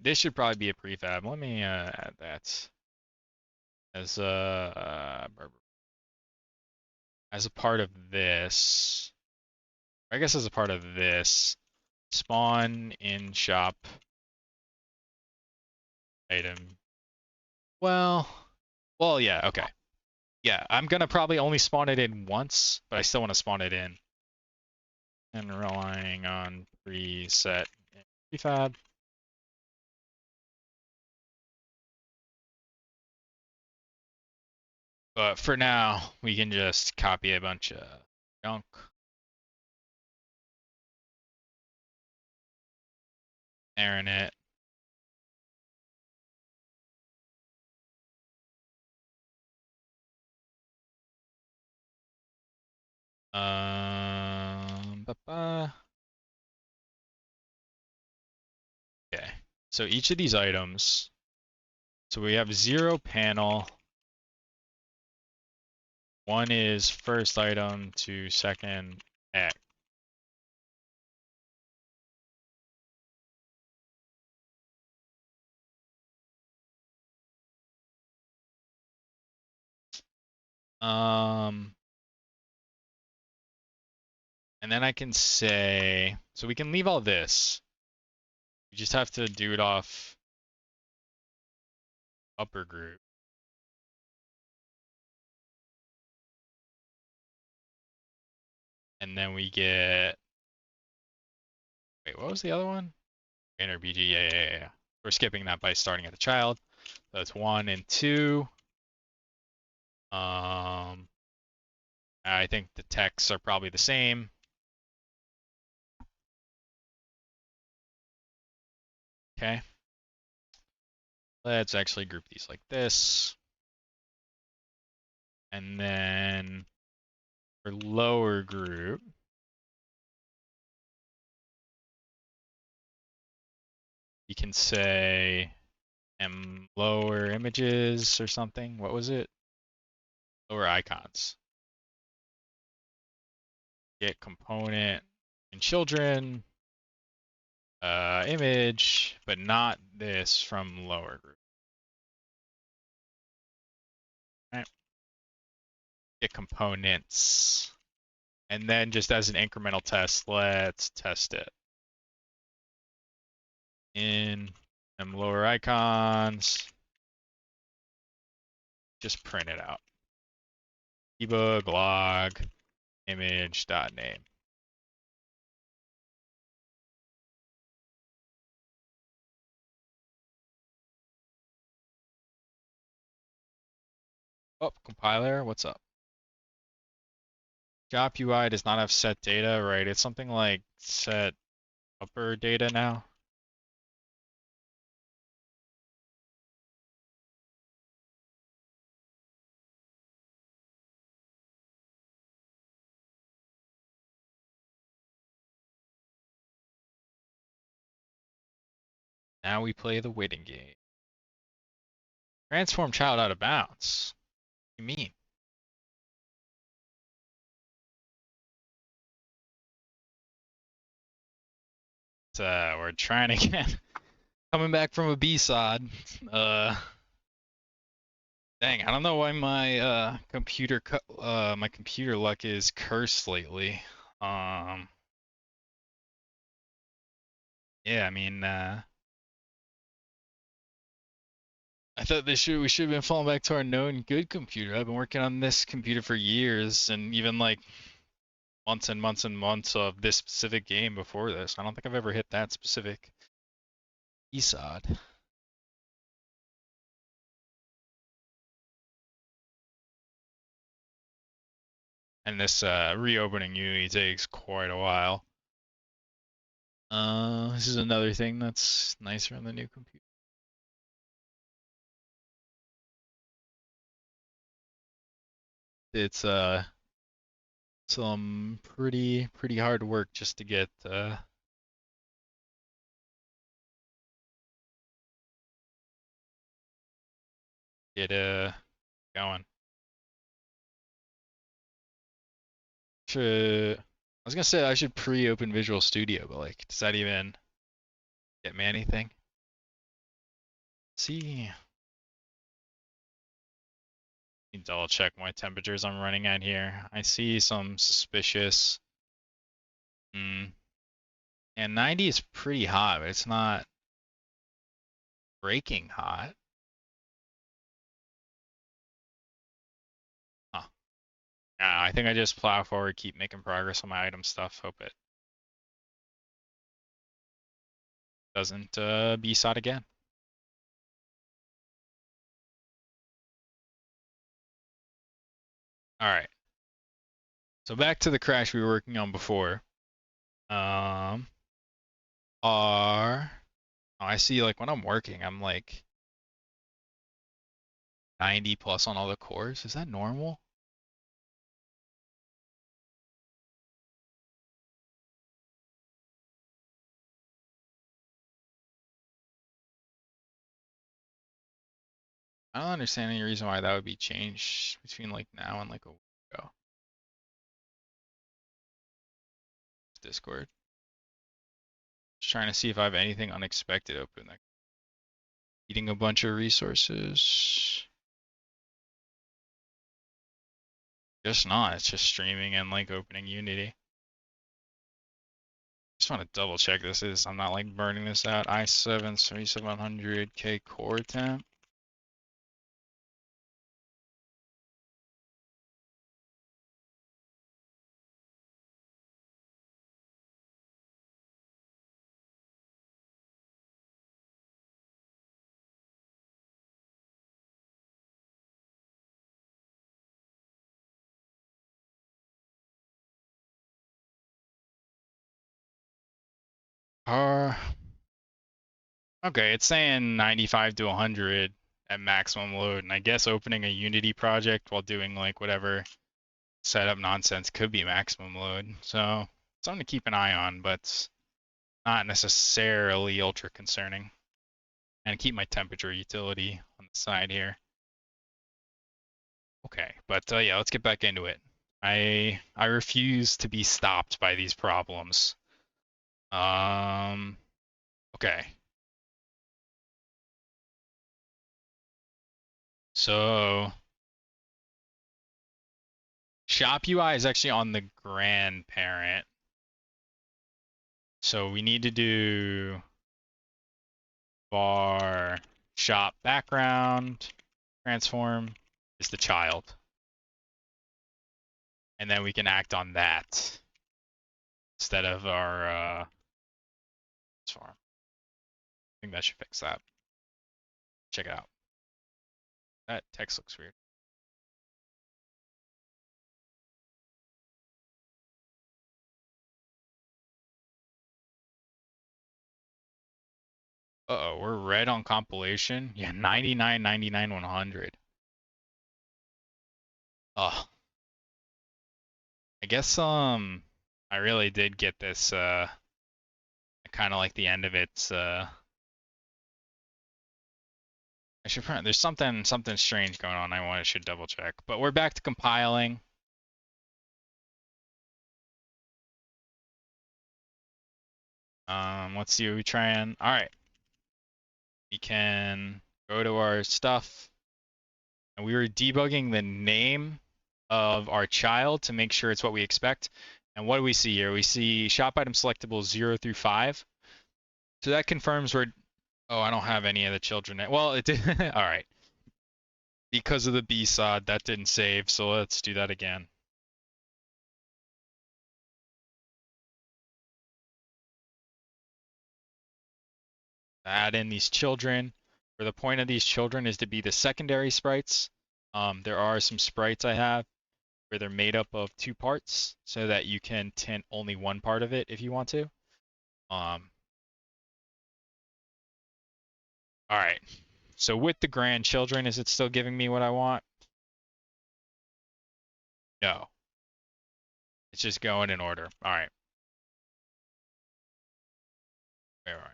This should probably be a prefab. Let me add that as a part of this. I guess as a part of this, spawn in shop item. Well, yeah, okay. Yeah, I'm gonna probably only spawn it in once, but I still want to spawn it in. And relying on preset prefab. But for now, we can just copy a bunch of junk. Airing it. Okay, so each of these items, so we have 0 panel. 1 is first item to second X. And then I can say, so we can leave all this. We just have to do it off upper group. And then we get, wait, what was the other one? Inner BG, yeah. We're skipping that by starting at the child. So that's 1 and 2. I think the texts are probably the same. Okay. Let's actually group these like this. And then for lower group, you can say lower images or something. What was it? Lower icons. Get component and children image, but not this from lower group. Right. Get components. And then just as an incremental test, let's test it. In lower icons, just print it out. Debug log image.name. Oh, compiler, what's up? Shop UI does not have set data, right? It's something like set upper data now. Now we play the waiting game. Transform child out of bounds. What do you mean? We're trying to get coming back from a bsod. Dang, I don't know why my computer luck is cursed lately. Yeah, I mean, I thought we should have been falling back to our known good computer. I've been working on this computer for years, and even like months and months and months of this specific game before this. I don't think I've ever hit that specific bsod. And this reopening usually takes quite a while. This is another thing that's nicer on the new computer. It's some pretty hard work just to get going. I was gonna say I should pre-open Visual Studio, but like, does that even get me anything? Let's see. Double check my temperatures I'm running at here. I see some suspicious. And 90 is pretty hot, but it's not breaking hot. Huh. I think I just plow forward, keep making progress on my item stuff. Hope it doesn't bsod again. All right. So back to the crash we were working on before. I see like when I'm working, I'm like 90 plus on all the cores. Is that normal? I don't understand any reason why that would be changed between like now and like a week ago. Discord. Just trying to see if I have anything unexpected open. Like eating a bunch of resources. Just not. It's just streaming and like opening Unity. Just want to double check this is. I'm not like burning this out. i7 3700K core temp. Okay, it's saying 95 to 100 at maximum load, and I guess opening a Unity project while doing like whatever setup nonsense could be maximum load. So something to keep an eye on, but not necessarily ultra concerning. and keep my temperature utility on the side here. Okay, but yeah, let's get back into it. I refuse to be stopped by these problems. Okay. So shop UI is actually on the grandparent. So we need to do var shop background transform is the child. And then we can act on that instead of our transform. I think that should fix that. Check it out. That text looks weird. Uh-oh, we're red on compilation. Yeah, 99, 99, 100. Oh. I guess I really did get this I kind of like the end of it. I should probably, there's something strange going on. I should double check. But we're back to compiling. Let's see what we try and all right. We can go to our stuff. And we were debugging the name of our child to make sure it's what we expect. And what do we see here? We see shop item selectable 0 through 5. So that confirms we're, oh, I don't have any of the children. Well, it did, all right. Because of the bsod, that didn't save, so let's do that again. Add in these children. Where the point of these children is to be the secondary sprites. There are some sprites I have where they're made up of 2 parts so that you can tint only one part of it if you want to. All right. So with the grandchildren, is it still giving me what I want? No. It's just going in order. All right. All right.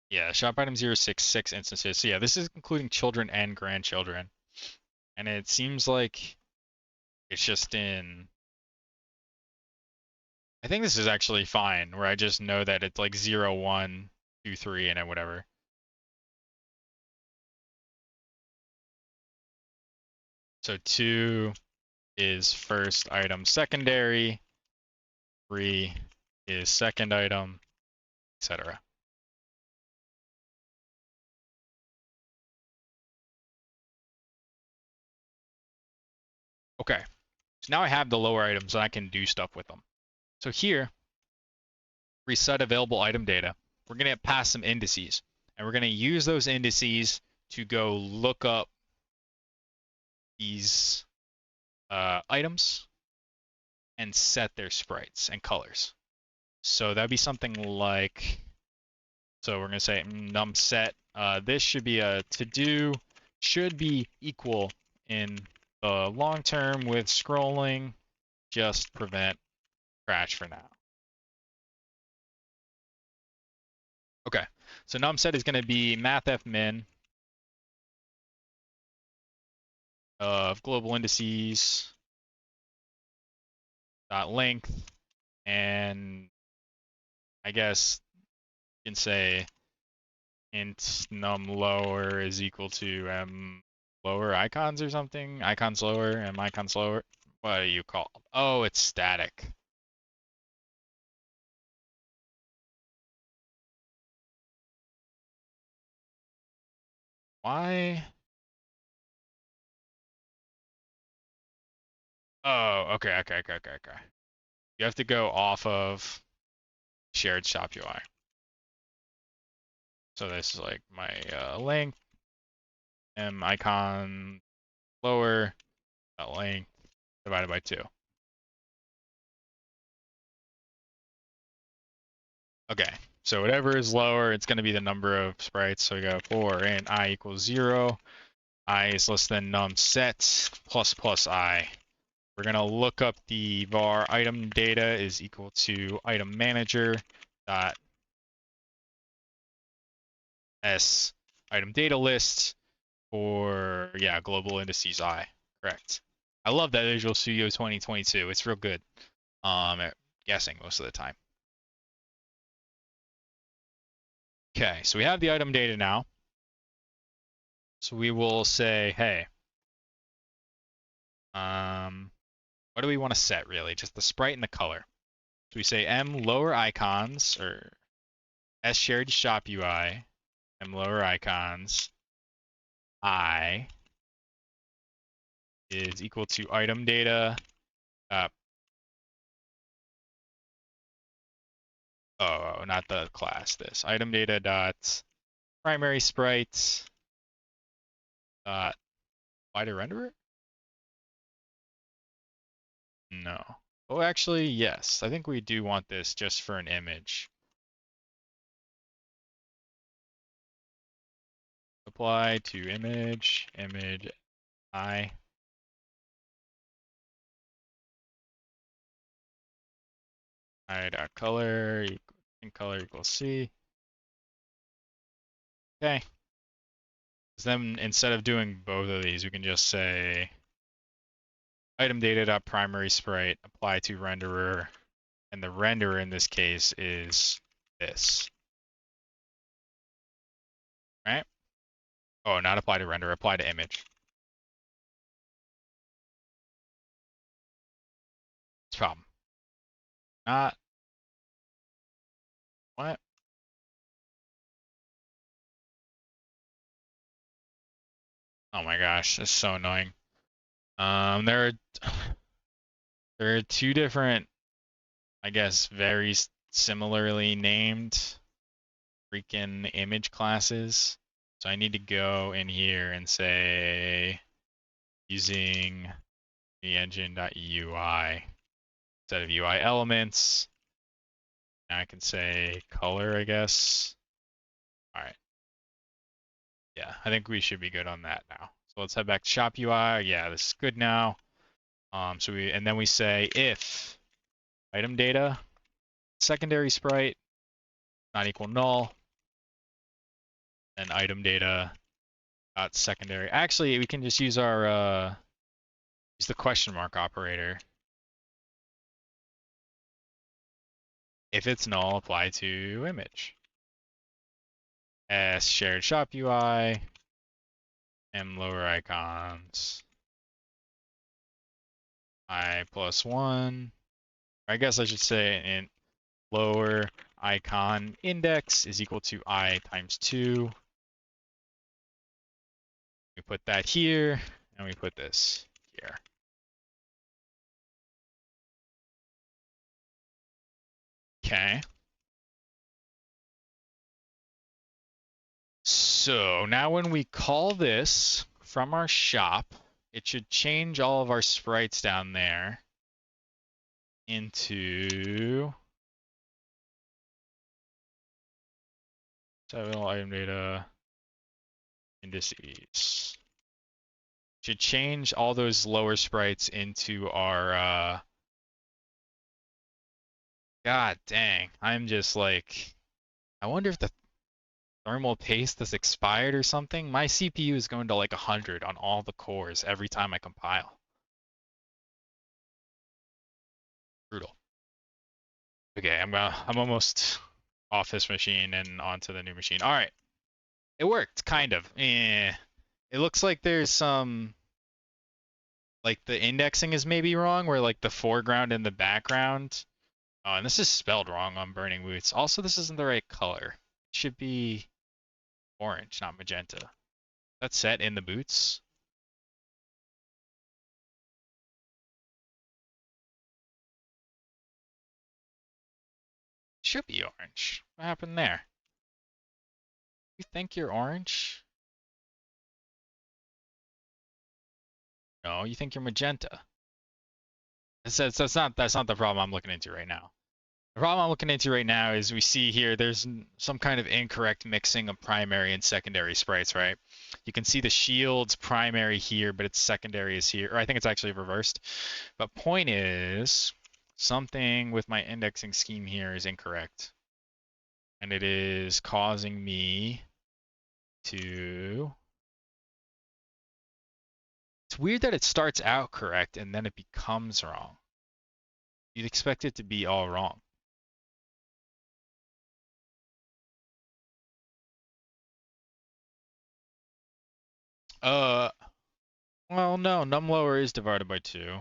Yeah, shop item 066 instances. So yeah, this is including children and grandchildren. And it seems like it's just in, I think this is actually fine, where I just know that it's like 0, 1, 2, 3, and then whatever. So 2 is first item secondary, 3 is second item, etc. Okay, so now I have the lower items and I can do stuff with them. So here, reset available item data. We're going to pass some indices, and we're going to use those indices to go look up these items and set their sprites and colors. So that'd be something like, so we're going to say num set. This should be a to do, should be equal in the long term with scrolling, just prevent crash for now. Okay, so num set is going to be mathfmin of global indices dot length, and I guess you can say int num lower is equal to m lower icons or something. Icons lower, m icons lower. What do you call? Oh, it's static. Why? Oh, okay. You have to go off of shared shop UI. So this is like my length, m icon lower, length divided by 2. Okay, so whatever is lower, it's going to be the number of sprites. So we go for int I equals 0. I is less than num set plus I. We're going to look up the var item data is equal to item manager dot s item data list for, yeah, global indices I. Correct. I love that Visual Studio 2022. It's real good. At guessing most of the time. Okay, so we have the item data now. So we will say, hey, what do we want to set really? Just the sprite and the color. So we say m lower icons or s shared shop UI, m lower icons, I is equal to item data. Oh, not the class. This item data dot primary sprite dot apply to renderer. No. Oh, actually, yes. I think we do want this just for an image. Apply to image, image I. I.color color equals C. Okay. So then instead of doing both of these, we can just say item data.primary sprite apply to renderer, and the renderer in this case is this. Right? Oh, not apply to render, apply to image. It's a problem. Not what? Oh my gosh, that's so annoying. There are two different, I guess, very similarly named freaking image classes. So I need to go in here and say using the engine.ui instead of UI elements. Now I can say color, I guess. All right. Yeah, I think we should be good on that now. So let's head back to shop UI. Yeah, this is good now. And then we say if item data secondary sprite not equal null, and item data dot secondary. Actually, we can just use our use the question mark operator. If it's null, apply to image. S shared shop UI, M lower icons, I plus 1. I guess I should say int lower icon index is equal to I times 2. We put that here, and we put this here. Okay. So now when we call this from our shop, it should change all of our sprites down there into several item data indices. Should change all those lower sprites into our God dang, I'm just like, I wonder if the thermal paste is expired or something. My CPU is going to like 100 on all the cores every time I compile. Brutal. Okay, I'm almost off this machine and onto the new machine. All right, it worked, kind of. It looks like there's some, like the indexing is maybe wrong, where like the foreground and the background. Oh, and this is spelled wrong on Burning Boots. Also, this isn't the right color. It should be orange, not magenta. That's set in the boots. Should be orange. What happened there? You think you're orange? No, you think you're magenta. That's not the problem I'm looking into right now. The problem I'm looking into right now is we see here there's some kind of incorrect mixing of primary and secondary sprites, right? You can see the shield's primary here, but its secondary is here. Or I think it's actually reversed. But point is, something with my indexing scheme here is incorrect. And it is causing me to... It's weird that it starts out correct and then it becomes wrong. You'd expect it to be all wrong. Uh, well, no, num lower is divided by 2.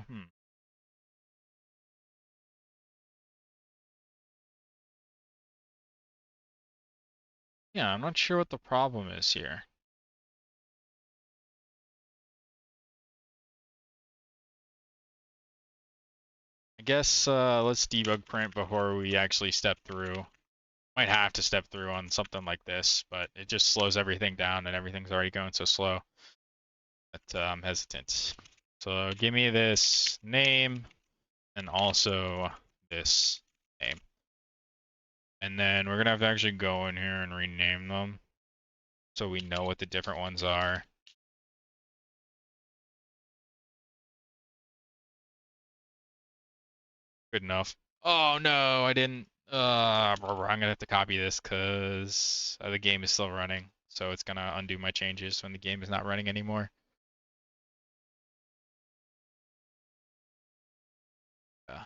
Yeah, I'm not sure what the problem is here. I guess let's debug print before we actually step through. Might have to step through on something like this, but it just slows everything down and everything's already going so slow that I'm hesitant. So give me this name and also this name. And then we're gonna have to actually go in here and rename them so we know what the different ones are. Good enough. Oh no, I didn't. I'm gonna have to copy this because the game is still running. So it's gonna undo my changes when the game is not running anymore. Yeah.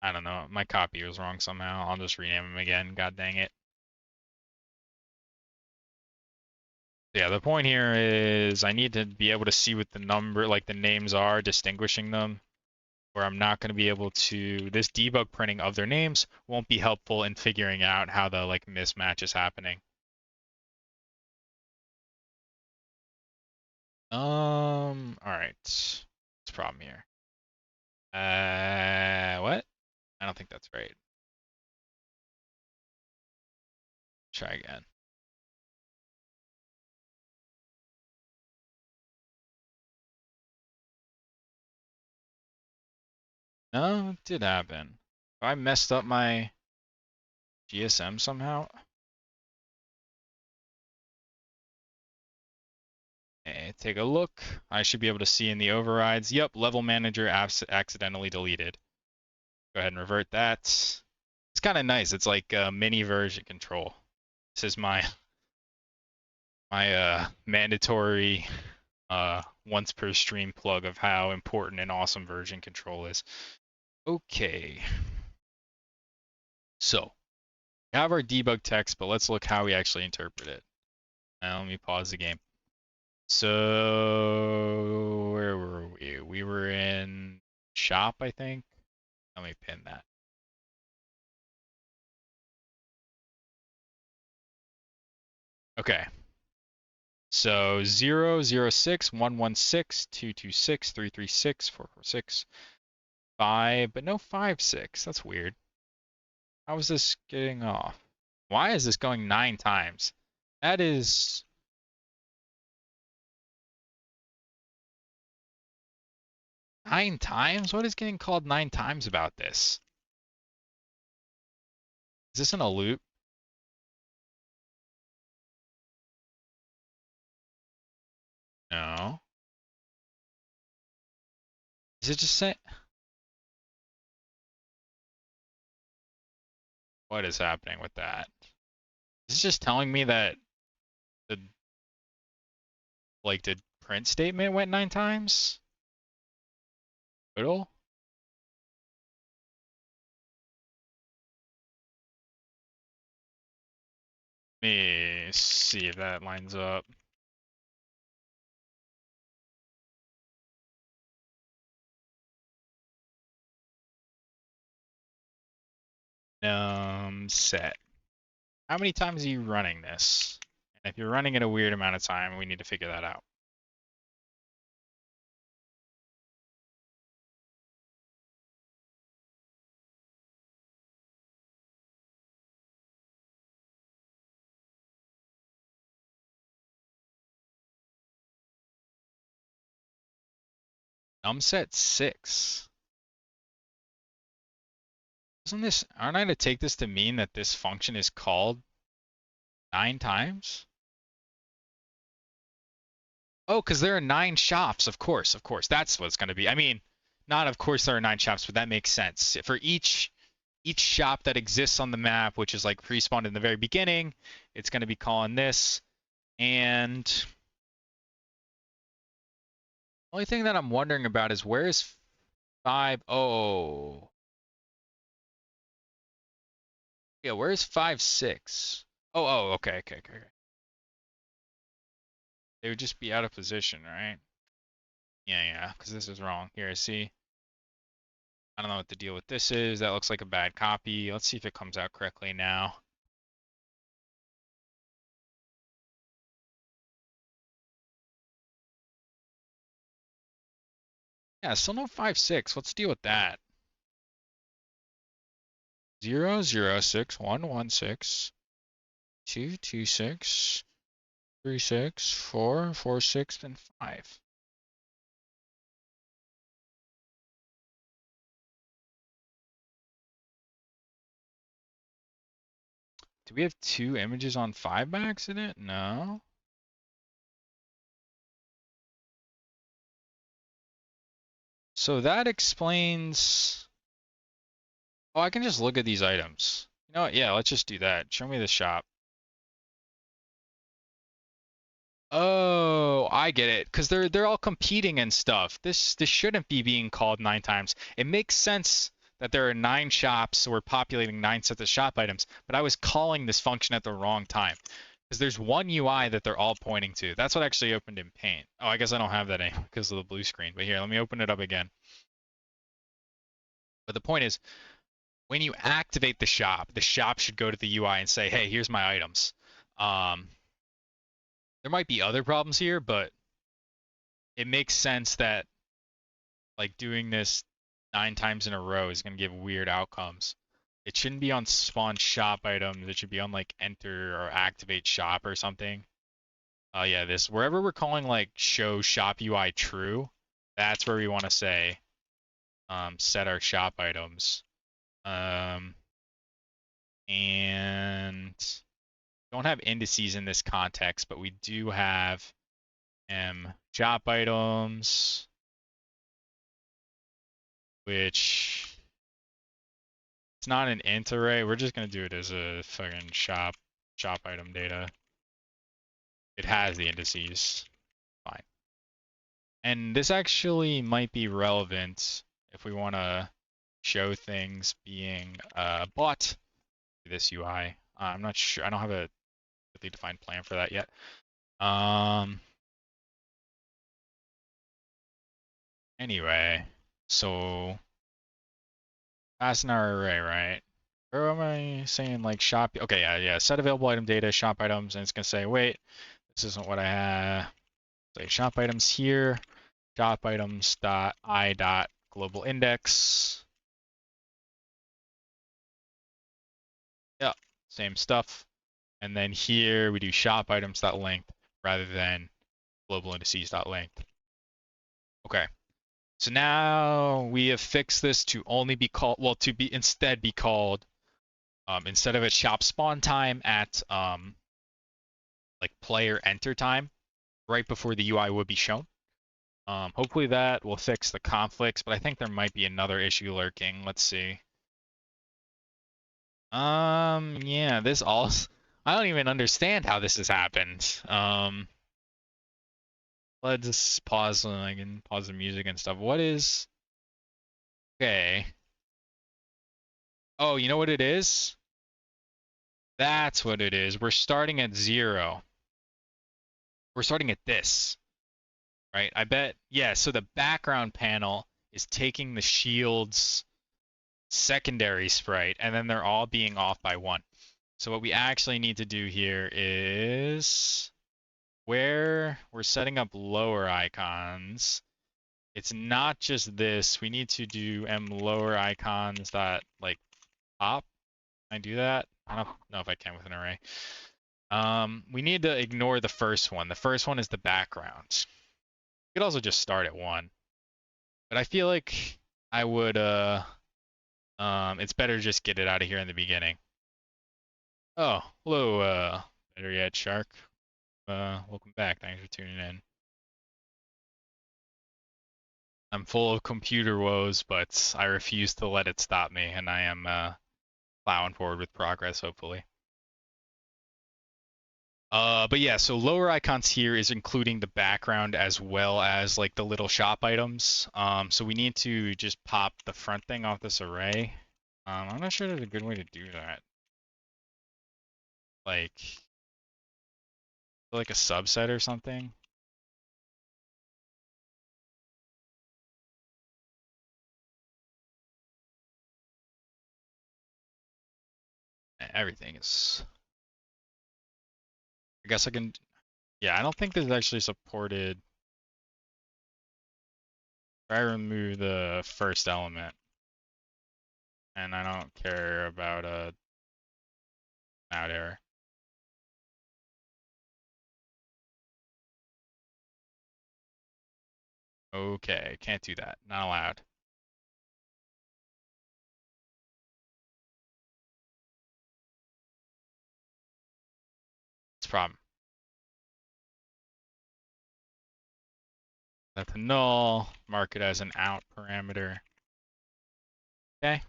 I don't know. My copy was wrong somehow. I'll just rename them again. God dang it. Yeah, the point here is I need to be able to see what the number, like the names are, distinguishing them, where I'm not going to be able to, this debug printing of their names won't be helpful in figuring out how the like mismatch is happening. All right. What's the problem here? What? I don't think that's right. Try again. No, it did happen. If I messed up my GSM somehow. Take a look. I should be able to see in the overrides. Yep, level manager accidentally deleted. Go ahead and revert that. It's kind of nice. It's like a mini version control. This is my mandatory once per stream plug of how important and awesome version control is. Okay. So, we have our debug text, but let's look how we actually interpret it. Now let me pause the game. So, where were we? We were in shop, I think. Let me pin that. Okay. So 0, 0, 6, 1, 1, 6, 2, 2, 6, 3, 3, 6, 4, 4, 6, 5, but no 5, 6. That's weird. How is this getting off? Why is this going 9 times? That is 9 times? What is getting called 9 times about this? Is this in a loop? No. Is it just saying? What is happening with that? Is it just telling me that the the print statement went 9 times? Total? Let me see if that lines up. Set. How many times are you running this? And if you're running it a weird amount of time, we need to figure that out. Numset 6. Aren't I to take this to mean that this function is called 9 times? Oh, because there are 9 shops, of course, of course. That's what it's going to be. I mean, not of course there are 9 shops, but that makes sense. For each shop that exists on the map, which is like pre-spawned in the very beginning, it's going to be calling this. And the only thing that I'm wondering about is where is 5? Oh. Yeah, where's 5, 6? Okay, okay, okay, okay. They would just be out of position, right? Yeah, because this is wrong. Here, see? I don't know what the deal with this is. That looks like a bad copy. Let's see if it comes out correctly now. Yeah, still no 5, 6. Let's deal with that. 0, 0, 6, 1, 1, 6, 2, 2, 6, 3, 6, 4, 4, 6, and 5. Do we have 2 images on 5 by accident? No. So that explains... Oh, I can just look at these items. You know what? Yeah, let's just do that. Show me the shop. Oh, I get it. Because they're all competing and stuff. This shouldn't be being called 9 times. It makes sense that there are 9 shops, so we're populating 9 sets of shop items, but I was calling this function at the wrong time. Because there's one UI that they're all pointing to. That's what actually opened in Paint. Oh, I guess I don't have that anymore because of the blue screen. But here, let me open it up again. But the point is, when you activate the shop should go to the UI and say, hey, here's my items. There might be other problems here, but it makes sense that like doing this 9 times in a row is going to give weird outcomes. It shouldn't be on spawn shop items. It should be on like enter or activate shop or something. Yeah, this wherever we're calling like show shop UI true, that's where we want to say set our shop items. And don't have indices in this context, but we do have shop items, which it's not an int array. We're just gonna do it as a fucking shop item data. It has the indices. Fine. And this actually might be relevant if we want to show things being bought to this UI. I'm not sure. I don't have a really defined plan for that yet. Anyway, so that's in our array, right? Or am I saying like shop? Okay, yeah. Set available item data, shop items, and it's gonna say, wait, this isn't what I have. Say shop items here, shop items dot I dot global index. Yeah, same stuff. And then here we do shop items dot length rather than global indices dot length. Okay. So now we have fixed this to only be called, well, to be instead be called, instead of a shop spawn time at like player enter time, right before the UI would be shown. Hopefully that will fix the conflicts, but I think there might be another issue lurking. Let's see. Yeah, this all, I don't even understand how this has happened. Let's just pause and I can pause the music and stuff. What is, okay. Oh, you know what it is? That's what it is. We're starting at 0. We're starting at this, right? I bet, yeah, so the background panel is taking the shield's secondary sprite, and then they're all being off by 1. So what we actually need to do here is where we're setting up lower icons, it's not just this. We need to do lower icons that like pop. Can I do that? I don't know if I can with an array. We need to ignore the first one. The first one is the background. You could also just start at 1. But I feel like I would it's better to just get it out of here in the beginning. Oh, hello, better yet, Shark. Welcome back. Thanks for tuning in. I'm full of computer woes, but I refuse to let it stop me, and I am plowing forward with progress, hopefully. But yeah, so lower icons here is including the background as well as like the little shop items. So we need to just pop the front thing off this array. I'm not sure there's a good way to do that. Like a subset or something. Everything is. I guess I can. Yeah, I don't think this is actually supported. If I remove the first element, and I don't care about a out error. Okay, can't do that. Not allowed. It's a problem. That's a null. Mark it as an out parameter. Okay.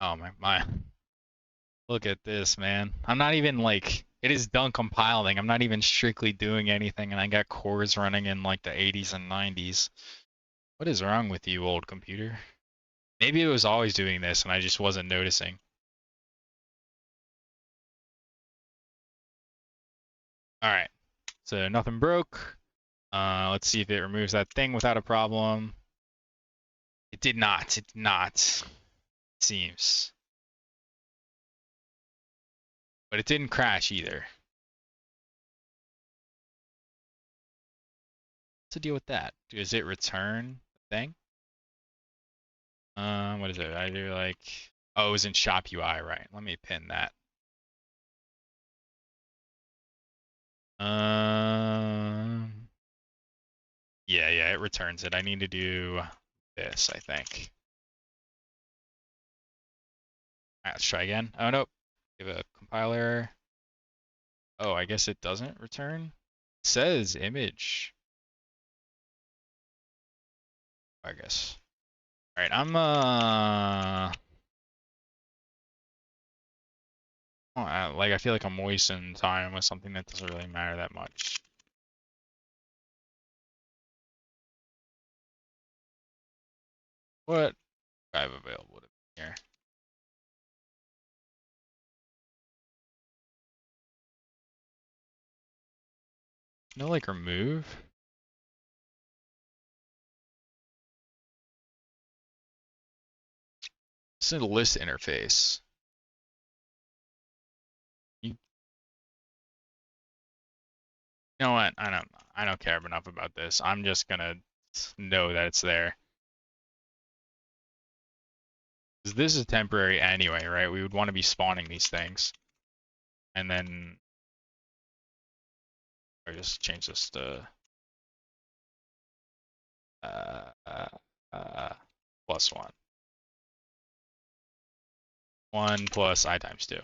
Oh my. Look at this, man. I'm not even like it is done compiling. I'm not even strictly doing anything, and I got cores running in like the 80s and 90s. What is wrong with you, old computer? Maybe it was always doing this and I just wasn't noticing. All right. So nothing broke. Let's see if it removes that thing without a problem. It did not. It did not. It seems. But it didn't crash either. What's the deal with that? Does it return the thing? What is it? I do like. Oh, it was in shop UI, right? Let me pin that. Yeah, it returns it. I need to do this, I think. All right, let's try again. Oh, nope. Give a compiler. Oh, I guess it doesn't return. It says image, I guess. All right, like I feel like I'm wasting time with something that doesn't really matter that much. What do I have available to me here? No, like remove. It's a list interface. You know what? I don't care enough about this. I'm just gonna know that it's there. 'Cause this is temporary anyway, right? We would want to be spawning these things. And then I just change this to uh, uh, +1. 1 plus I times 2.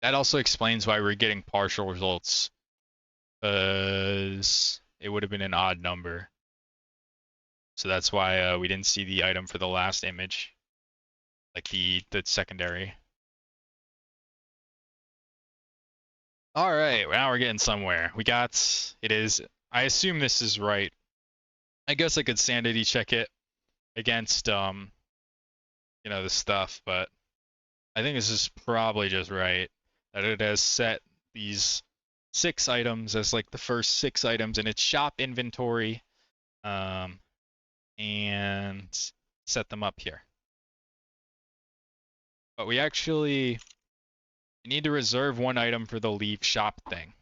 That also explains why we're getting partial results. Because it would have been an odd number. So that's why we didn't see the item for the last image. Like the secondary. Alright, now we're getting somewhere. We got, it is, I assume this is right. I guess I could sanity check it against, the stuff, but I think this is probably just right. That it has set these 6 items as like the first 6 items in its shop inventory, and set them up here. But we actually need to reserve 1 item for the leave shop thing.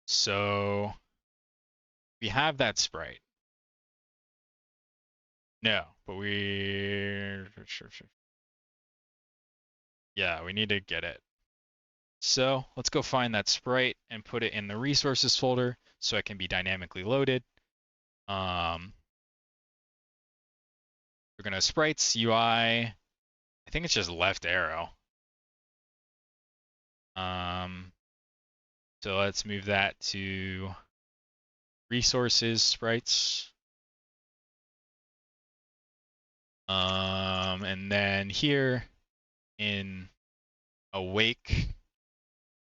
So we have that sprite. No, but yeah, we need to get it. So let's go find that sprite and put it in the resources folder so it can be dynamically loaded. We're gonna sprites UI. I think it's just left arrow. So let's move that to resources sprites. And then here in awake,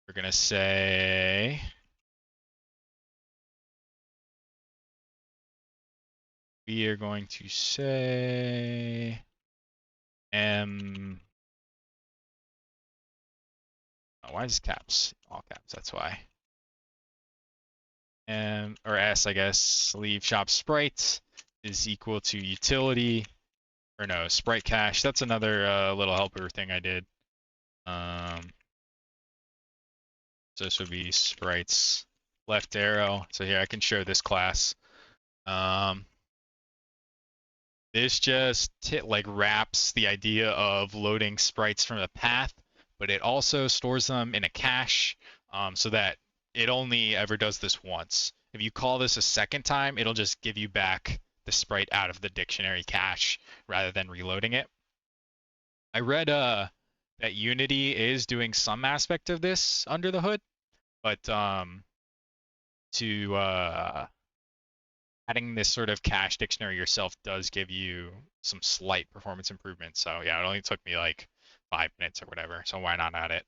we're gonna say we are going to say why is caps? All caps, that's why. Or S, I guess, leave shop sprite is equal to utility, or no, sprite cache. That's another little helper thing I did. So this would be sprites left arrow. So here I can show this class. This just like wraps the idea of loading sprites from the path, but it also stores them in a cache so that it only ever does this once. If you call this a second time, it'll just give you back the sprite out of the dictionary cache rather than reloading it. I read that Unity is doing some aspect of this under the hood, but to adding this sort of cache dictionary yourself does give you some slight performance improvements. So yeah, it only took me like 5 minutes or whatever. So why not add it?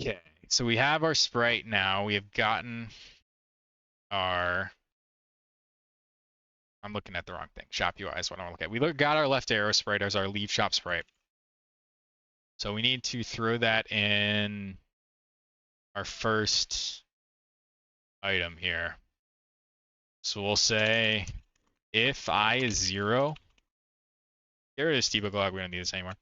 Okay, so we have our sprite now. We have gotten our. I'm looking at the wrong thing. Shop UI is what I want to look at. We got our left arrow sprite as our leave shop sprite. So we need to throw that in our first item here. So we'll say if I is 0, get rid of this debug log, we don't need this anymore.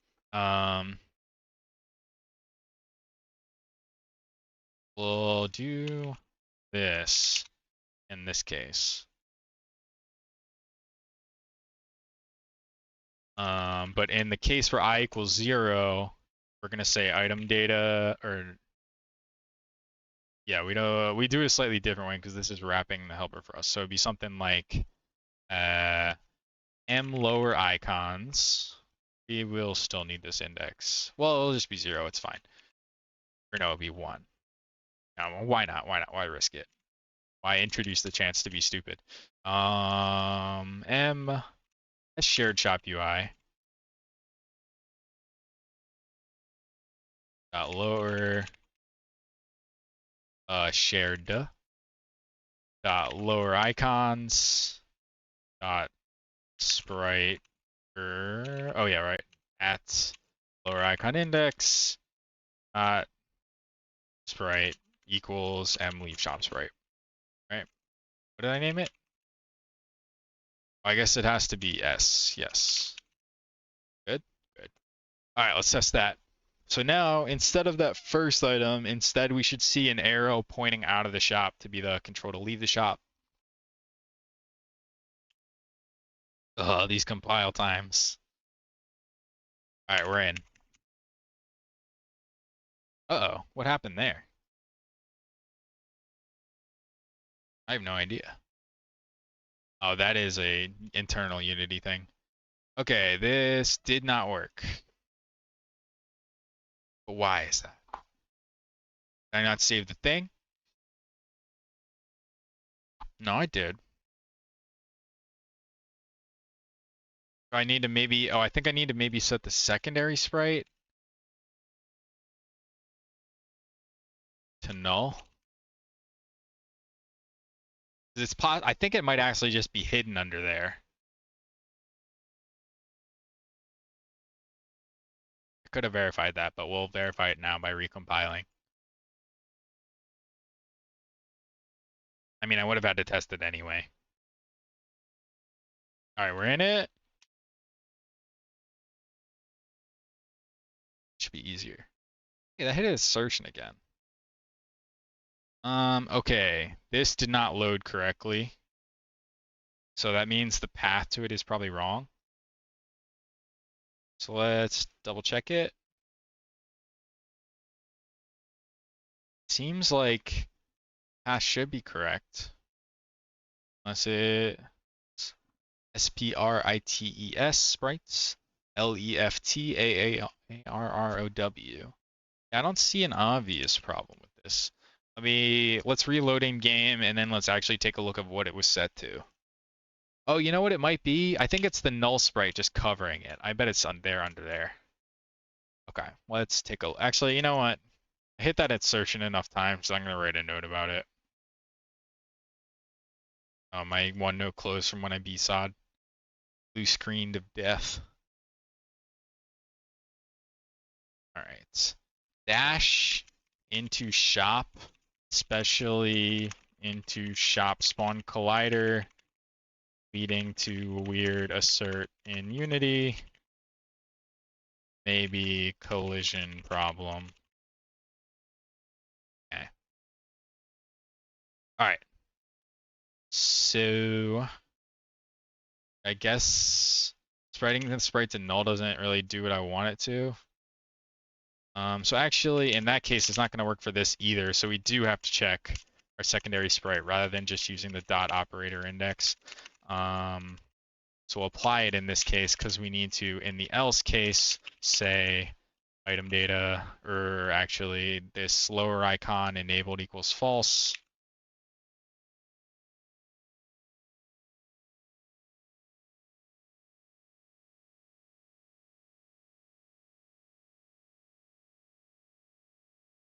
We'll do this in this case. But in the case where I equals 0, we're gonna say item data, or yeah, we do it a slightly different way because this is wrapping the helper for us. So it'd be something like m lower icons. We will still need this index. Well, it'll just be 0. It's fine. Or no, it'll be 1. Now, why not? Why not? Why risk it? Why introduce the chance to be stupid? M shared shop UI. Dot lower shared dot lower icons dot sprite oh yeah, right, at lower icon index dot sprite equals m leave shop sprite. Right, what did I name it? I guess it has to be S. Yes, good. All right, let's test that. So now, instead of that first item, instead we should see an arrow pointing out of the shop to be the control to leave the shop. Ugh, these compile times. All right, we're in. Uh-oh, what happened there? I have no idea. Oh, that is a internal Unity thing. Okay, this did not work. But why is that? Did I not save the thing? No, I did. Do I need to maybe, oh, I think I need to maybe set the secondary sprite to null. I think it might actually just be hidden under there. I could have verified that, but we'll verify it now by recompiling. I mean, I would have had to test it anyway. All right, we're in it. Should be easier. Yeah, that hit assertion again. Okay, this did not load correctly. So that means the path to it is probably wrong. So let's double check it. Seems like path should be correct. Unless it's SPRITES sprites. LEFTAARROW. I don't see an obvious problem with this. Let's reload in game and then let's actually take a look at what it was set to. Oh, you know what it might be? I think it's the null sprite just covering it. I bet it's under there. Okay, let's take a. Actually, you know what? I hit that insertion enough times, so I'm gonna write a note about it. My one note closed from when I bsod. Blue screened of death. All right. Dash into shop, especially into shop spawn collider, leading to weird assert in Unity. Maybe collision problem. Okay. All right. So I guess spreading the sprite to null doesn't really do what I want it to. So actually, in that case, it's not going to work for this either. So we do have to check our secondary sprite rather than just using the dot operator index. So we'll apply it in this case because we need to, in the else case, say item data, or actually this lower icon enabled equals false.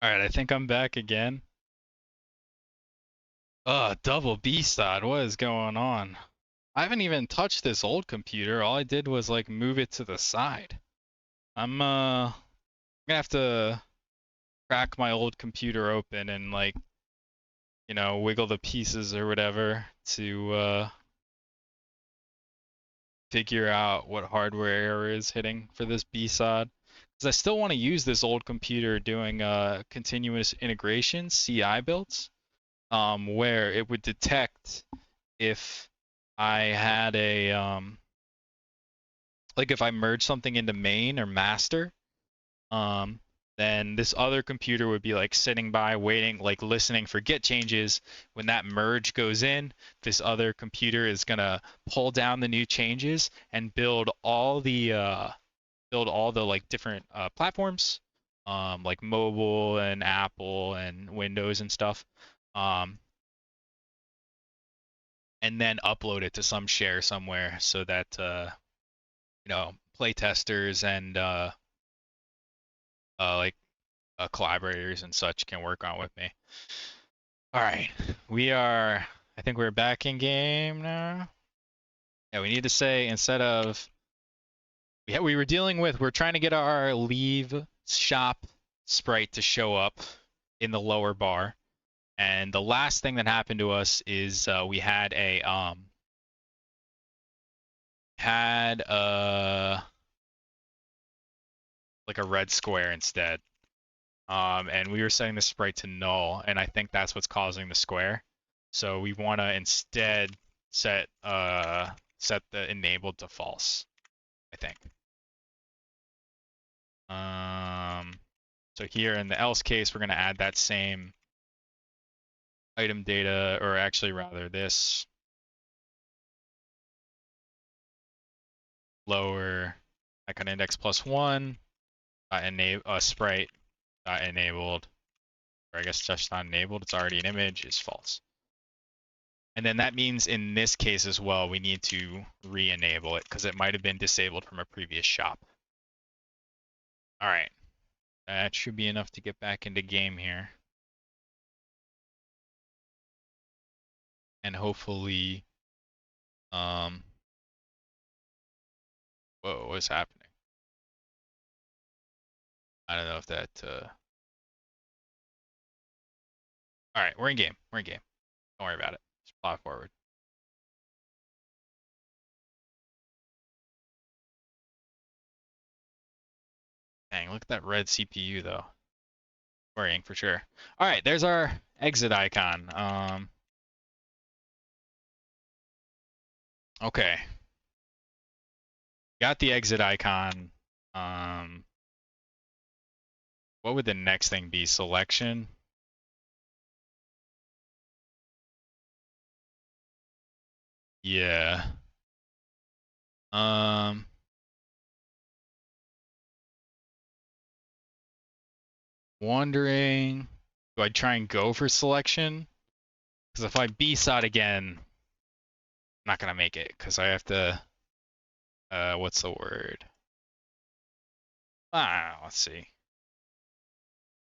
All right, I think I'm back again. Double bsod, what is going on? I haven't even touched this old computer. All I did was like move it to the side. I'm gonna have to crack my old computer open and like, wiggle the pieces or whatever to figure out what hardware error is hitting for this bsod. Because I still want to use this old computer doing continuous integration CI builds, where it would detect if I had like if I merge something into main or master, um, then this other computer would be like sitting by waiting, like listening for git changes. When that merge goes in, this other computer is gonna pull down the new changes and build all the like different platforms, like mobile and Apple and Windows and stuff, um, and then upload it to some share somewhere so that playtesters and like collaborators and such can work on with me. All right, I think we're back in game now. Yeah, we need to say instead of we're trying to get our leave shop sprite to show up in the lower bar. And the last thing that happened to us is we had like a red square instead. And we were setting the sprite to null, and I think that's what's causing the square. So we want to instead set the enabled to false, I think. So here in the else case, we're going to add that same item data, or actually rather this lower icon index +1 sprite enabled, or I guess just not enabled, it's already an image, is false. And then that means in this case as well, we need to re-enable it because it might have been disabled from a previous shop. All right, that should be enough to get back into game here. And hopefully, whoa, what's happening? I don't know if that, all right, we're in game, Don't worry about it, just plot forward. Dang, look at that red CPU though. Worrying for sure. All right, there's our exit icon. Okay. Got the exit icon. Um, what would the next thing be? Selection? Yeah. Um, wondering, do I try and go for selection? Because if I bsod again, I'm not gonna make it because I have to. What's the word? Let's see.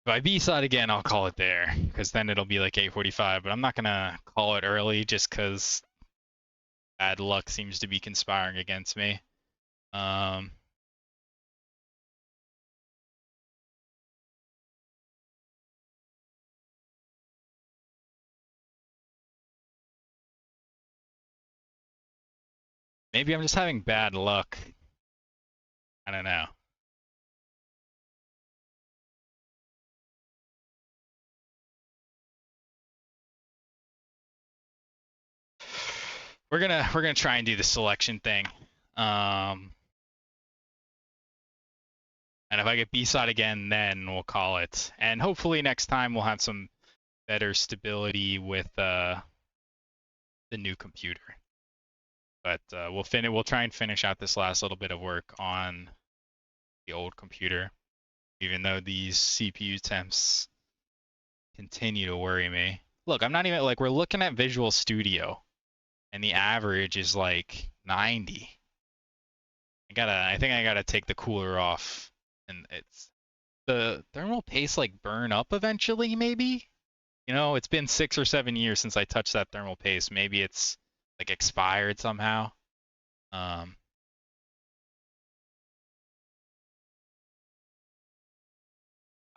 If I bsod again, I'll call it there because then it'll be like 8:45. But I'm not gonna call it early just because bad luck seems to be conspiring against me. Um, maybe I'm just having bad luck. I don't know. We're gonna try and do the selection thing. Um, and if I get bsod again, then we'll call it. And hopefully next time we'll have some better stability with the new computer. But we'll try and finish out this last little bit of work on the old computer, even though these CPU temps continue to worry me. Look, I'm not even like we're looking at Visual Studio, and the average is like 90. I think I gotta take the cooler off, and it's the thermal paste like burn up eventually, maybe. You know, it's been 6 or 7 years since I touched that thermal paste. Maybe it's like expired somehow. Um,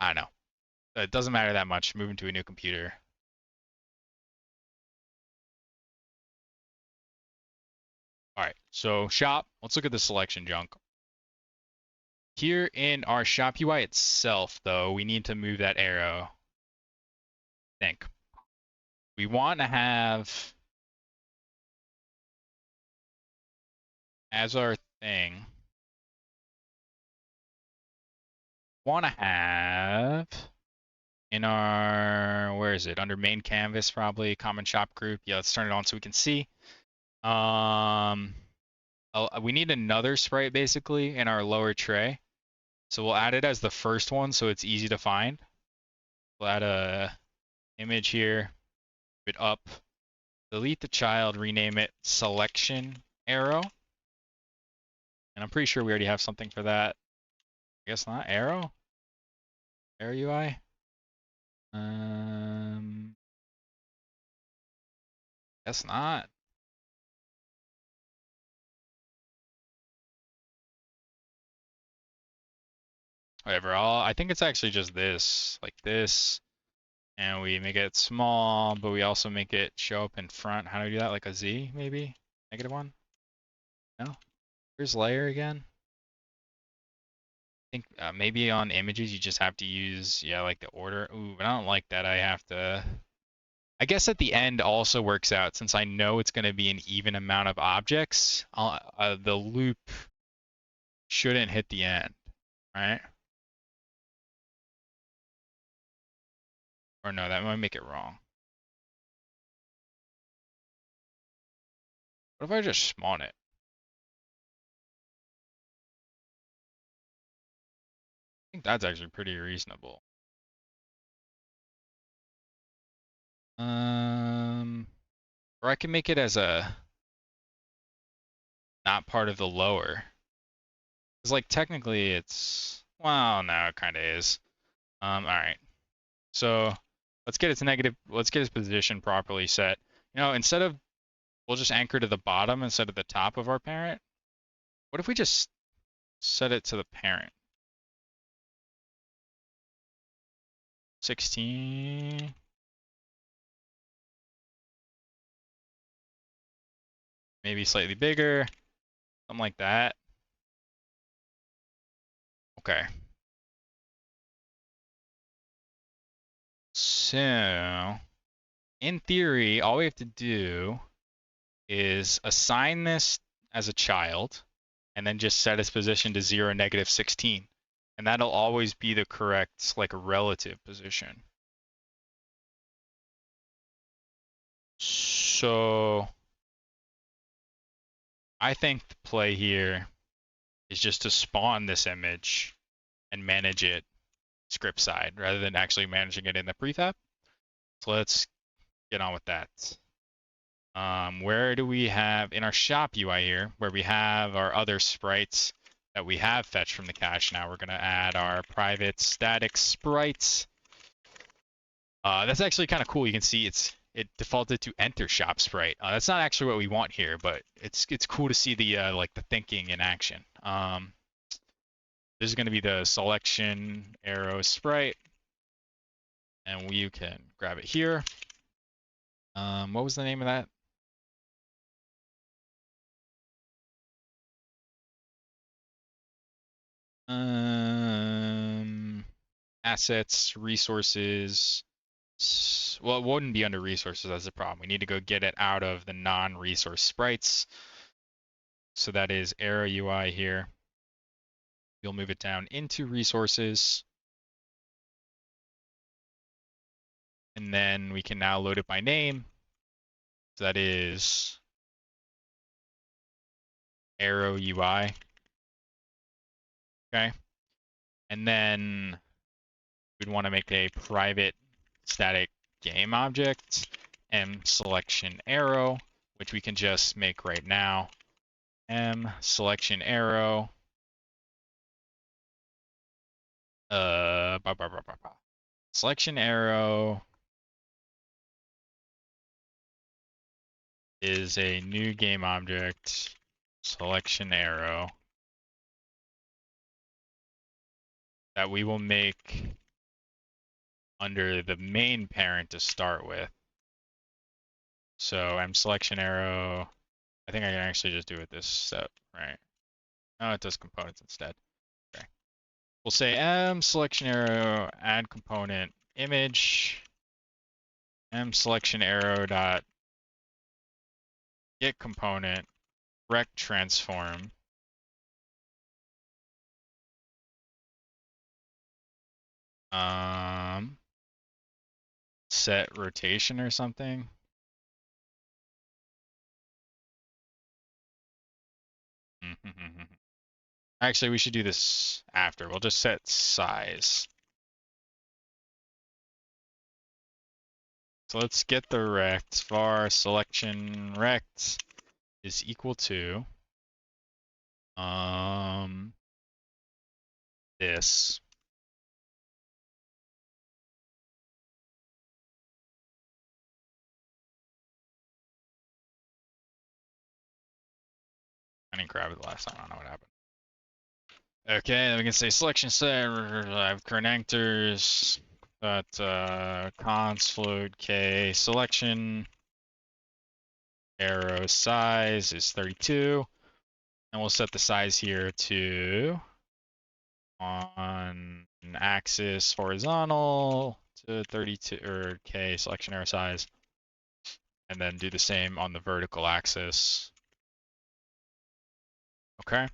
I don't know. It doesn't matter that much. Moving to a new computer. All right, so shop. Let's look at the selection junk. Here in our shop UI itself, though, we need to move that arrow. Think. We want to have as our thing. Want to have in our where is it? Under main canvas, probably common shop group. Yeah, let's turn it on so we can see. We need another sprite basically in our lower tray. So we'll add it as the first one so it's easy to find. We'll add a image here, move it up, delete the child, rename it selection arrow. And I'm pretty sure we already have something for that. I guess not. Arrow? Arrow UI? Guess not. Whatever. I think it's actually just this, like this, and we make it small, but we also make it show up in front. How do we do that? Like a Z, maybe? -1? No? Here's layer again. I think maybe on images you just have to use, yeah, like the order. Ooh, but I don't like that. I have to. I guess at the end also works out since I know it's going to be an even amount of objects. The loop shouldn't hit the end, right? Or no, that might make it wrong. What if I just spawn it? I think that's actually pretty reasonable. Or I can make it as a not part of the lower. Because like technically it's well, no, it kind of is. All right. So let's get its negative. Let's get its position properly set. You know, instead of we'll just anchor to the bottom instead of the top of our parent. What if we just set it to the parent? 16. Maybe slightly bigger. Something like that. Okay. So, in theory, all we have to do is assign this as a child and then just set its position to 0, -16. And that'll always be the correct, like, relative position. So I think the play here is just to spawn this image and manage it script side rather than actually managing it in the prefab. So let's get on with that. Where do we have in our shop UI here, where we have our other sprites that we have fetched from the cache? Now we're going to add our private static sprites. That's actually kind of cool. You can see it defaulted to enter shop sprite. That's not actually what we want here, but it's cool to see the like the thinking in action. This is going to be the selection arrow sprite, and we can grab it here. What was the name of that? Assets, resources. Well, it wouldn't be under resources, that's the problem. We need to go get it out of the non-resource sprites. So that is arrow UI here. You'll move it down into resources. And then we can now load it by name. So that is arrow UI. Okay. And then we'd want to make a private static game object, m selection arrow, which we can just make right now. M selection arrow. Selection arrow is a new game object. Selection arrow that we will make under the main parent to start with. So M selection arrow, I think I can actually just do it this step, right? No, it does components instead. Okay. We'll say M selection arrow add component image, M selection arrow dot get component rect transform. Set rotation or something. Actually, we should do this after. We'll just set size. So let's get the rect. Var selection rect is equal to this. I didn't grab it the last time. I don't know what happened. Okay, then we can say selection set. I have current anchors. But const float k selection arrow size is 32. And we'll set the size here to on an axis horizontal to 32 or k selection arrow size. And then do the same on the vertical axis. Okay.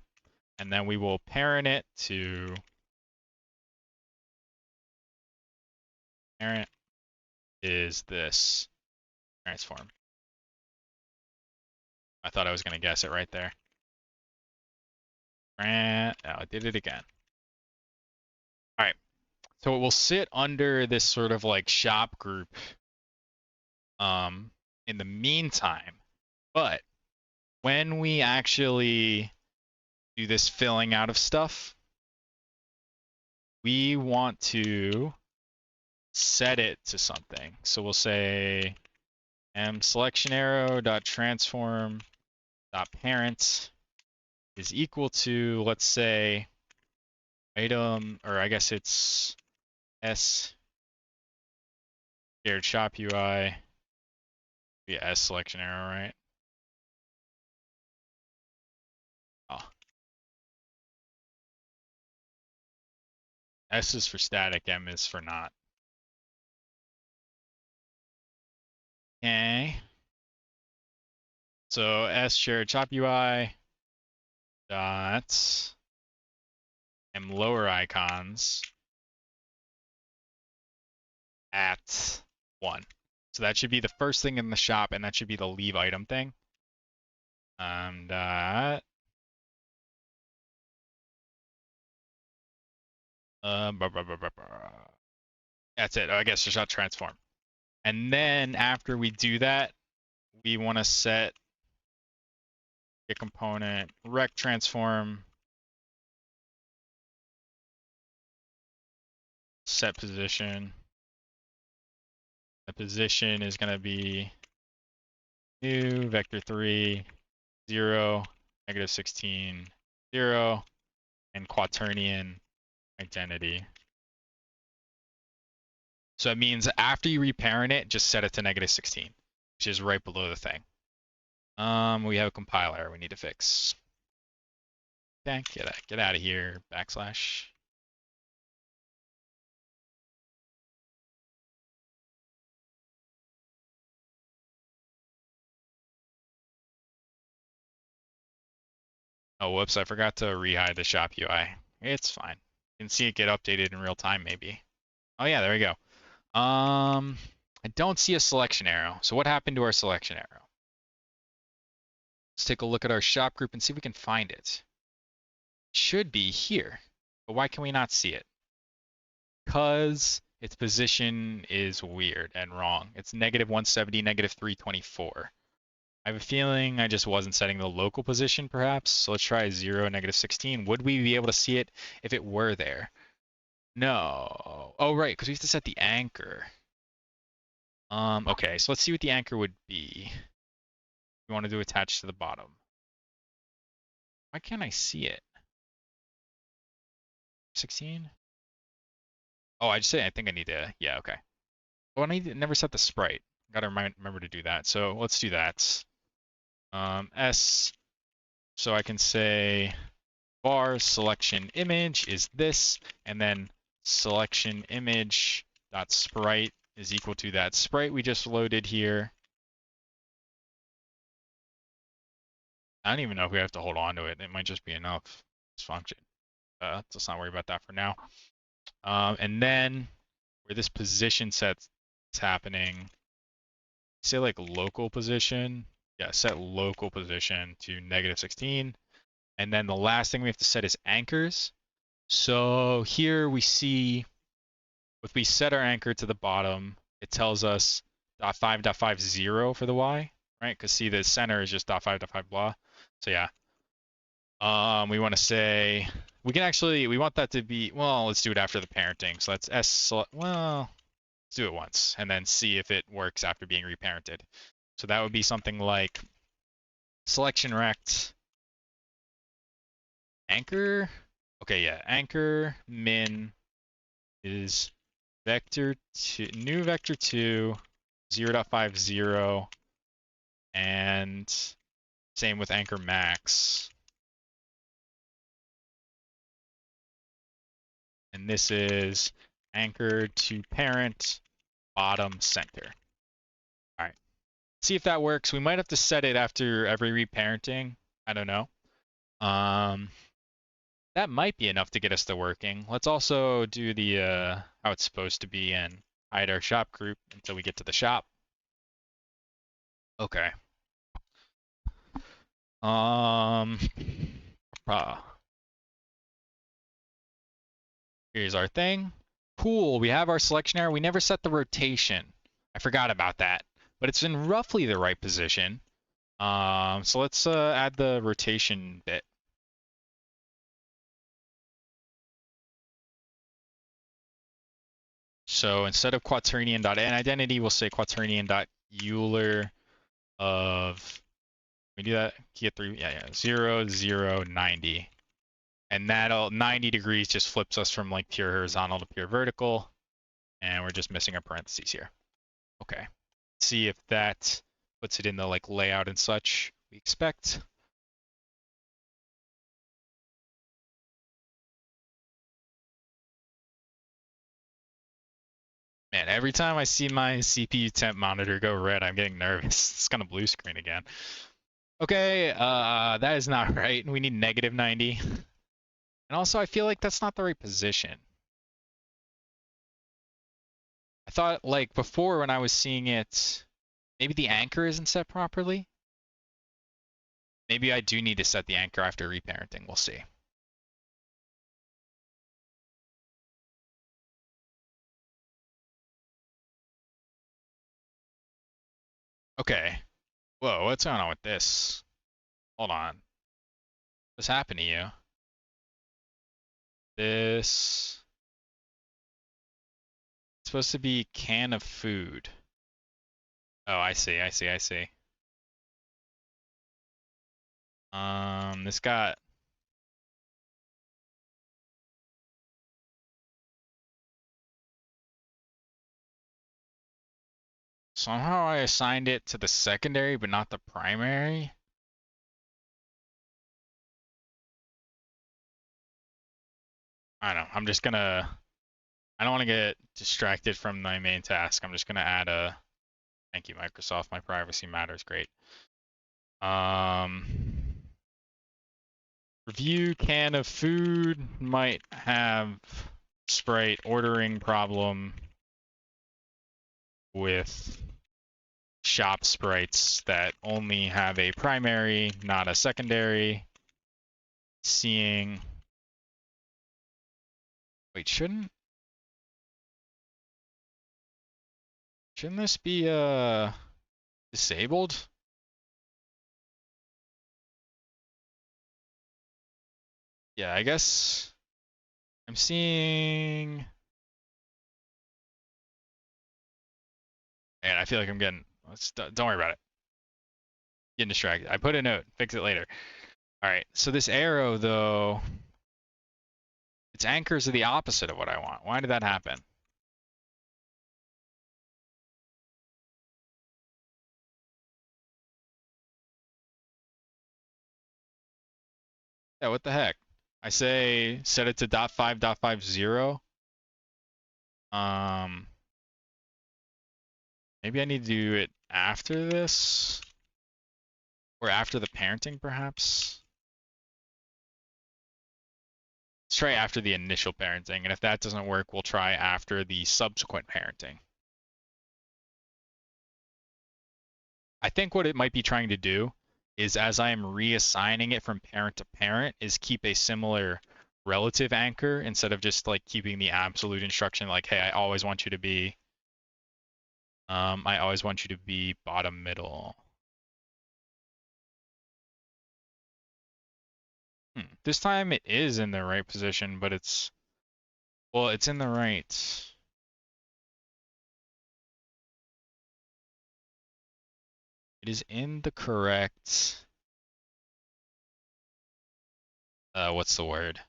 And then we will parent it to parent is this transform. I thought I was going to guess it right there. Oh, I did it again. All right. So it will sit under this sort of like shop group in the meantime. But when we actually do this filling out of stuff, we want to set it to something. So we'll say m selection arrow dot transform dot parent is equal to, let's say, item, or I guess it's s shared shop UI. Be s selection arrow, right? Oh. S is for static, M is for not. Okay. So s shared shop UI dot m lower icons at 1. So that should be the first thing in the shop, and that should be the leave item thing. Dot that's it. Oh, I guess just not transform. And then after we do that, we want to set a component rect transform set position. The position is going to be new vector 3 0 -16 0 and quaternion identity. So it means after you reparent it, just set it to -16, which is right below the thing. We have a compiler we need to fix. Okay, get out of here, backslash. Oh, whoops, I forgot to rehide the shop UI. It's fine. You can see it get updated in real time, maybe. Oh yeah, there we go. I don't see a selection arrow. So what happened to our selection arrow? Let's take a look at our shop group and see if we can find it. It should be here, but why can we not see it? Because its position is weird and wrong. It's -170, -324. I have a feeling I just wasn't setting the local position, perhaps. So let's try 0, -16. Would we be able to see it if it were there? No. Oh, right, because we have to set the anchor. Okay, so let's see what the anchor would be. We want to do attach to the bottom. Why can't I see it? 16? Oh, I think I need to, yeah, okay. Oh, I never set the sprite. Gotta remember to do that. So let's do that. S, so I can say var selection image is this, and then selection image dot sprite is equal to that sprite we just loaded here. I don't even know if we have to hold on to it. It might just be enough. This function. Let's not worry about that for now. And then where this position set's happening, say like local position. Yeah, set local position to -16. And then the last thing we have to set is anchors. So here we see, if we set our anchor to the bottom, it tells us .5.50 for the y, right? Because see, the center is just .5.5 blah. So yeah. We want to say, we want that to be, well, let's do it after the parenting. So let's let's do it once and then see if it works after being reparented. So that would be something like selection rect anchor. Okay, yeah, anchor min is vector 2, new vector 2, 0.50, and same with anchor max. And this is anchor to parent bottom center. All right, see if that works. We might have to set it after every reparenting. I don't know. That might be enough to get us to working. Let's also do the how it's supposed to be and hide our shop group until we get to the shop. Okay. Here's our thing. Cool, we have our selection arrow. We never set the rotation. I forgot about that, but it's in roughly the right position. So let's add the rotation bit. So instead of quaternion.identity, we'll say quaternion.euler of, we do that, get 3, yeah, 0, 0, 90. And that'll, 90 degrees just flips us from like pure horizontal to pure vertical. And we're just missing our parentheses here. Okay. Let's see if that puts it in the like layout and such we expect. Man, every time I see my CPU temp monitor go red, I'm getting nervous. It's gonna blue screen again. Okay, that is not right. We need negative 90. And also, I feel like that's not the right position. I thought, like, before when I was seeing it, maybe the anchor isn't set properly. Maybe I do need to set the anchor after reparenting. We'll see. Okay. Whoa, what's going on with this? Hold on. What's happened to you? This... It's supposed to be can of food. Oh, I see, I see, I see. This got... Somehow I assigned it to the secondary, but not the primary. I don't know. I'm just gonna... I don't want to get distracted from my main task. I'm just gonna add a... Thank you, Microsoft. My privacy matters. Great. Review can of food might have sprite ordering problem with shop sprites that only have a primary, not a secondary. Seeing... Wait, shouldn't this be disabled? Yeah, I guess I'm seeing... And I feel like I'm getting... Don't worry about it. Getting distracted. I put a note. Fix it later. All right. So this arrow, though, its anchors are the opposite of what I want. Why did that happen? Yeah, what the heck? I say set it to .5.50. Um, maybe I need to do it after this or after the parenting, perhaps. Let's try after the initial parenting, and if that doesn't work, we'll try after the subsequent parenting. I think what it might be trying to do is, as I am reassigning it from parent to parent, is keep a similar relative anchor instead of just like keeping the absolute instruction like, hey, I always want you to be bottom middle. This time it is in the right position, but it's in the right. It is in the correct what's the word?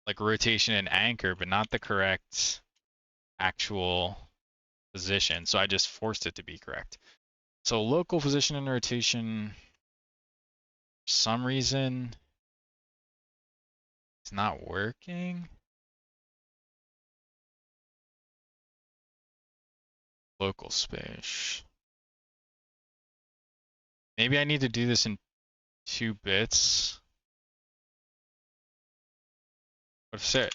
Like rotation and anchor, but not the correct actual position. So I just forced it to be correct. So local position and rotation, for some reason, it's not working. Local space. Maybe I need to do this in 2 bits. What if it?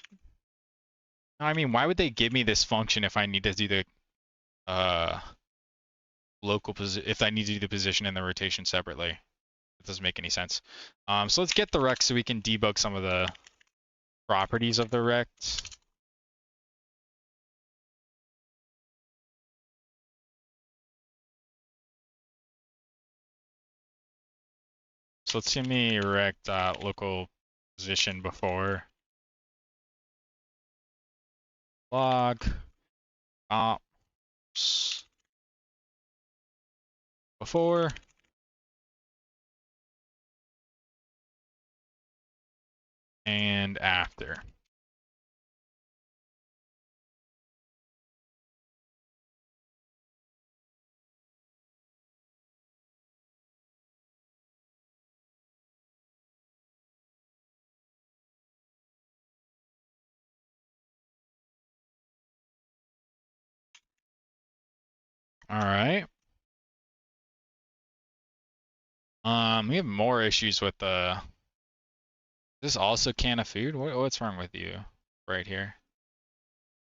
I mean, why would they give me this function if I need to do the local position, if I need to do the position and the rotation separately? It doesn't make any sense. So let's get the rect so we can debug some of the properties of the rect. So let's give me rect local position before log ops before and after. All right. We have more issues with the. Is this also can of food? What's wrong with you right here?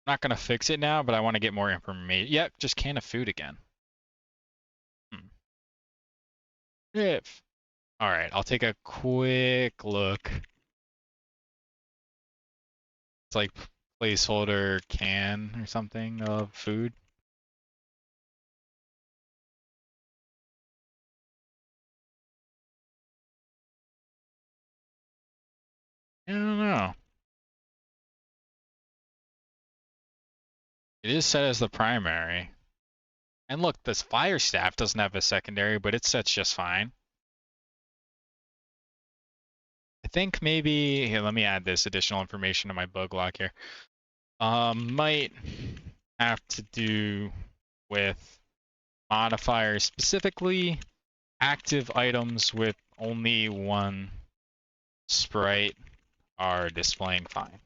I'm not gonna fix it now, but I want to get more information. Yep, just can of food again. Hmm. If. All right, I'll take a quick look. It's like placeholder can or something of food. I don't know. It is set as the primary. And look, this fire staff doesn't have a secondary, but it sets just fine. I think maybe here, let me add this additional information to my bug log here. Might have to do with modifiers, specifically active items with only one sprite are displaying fine.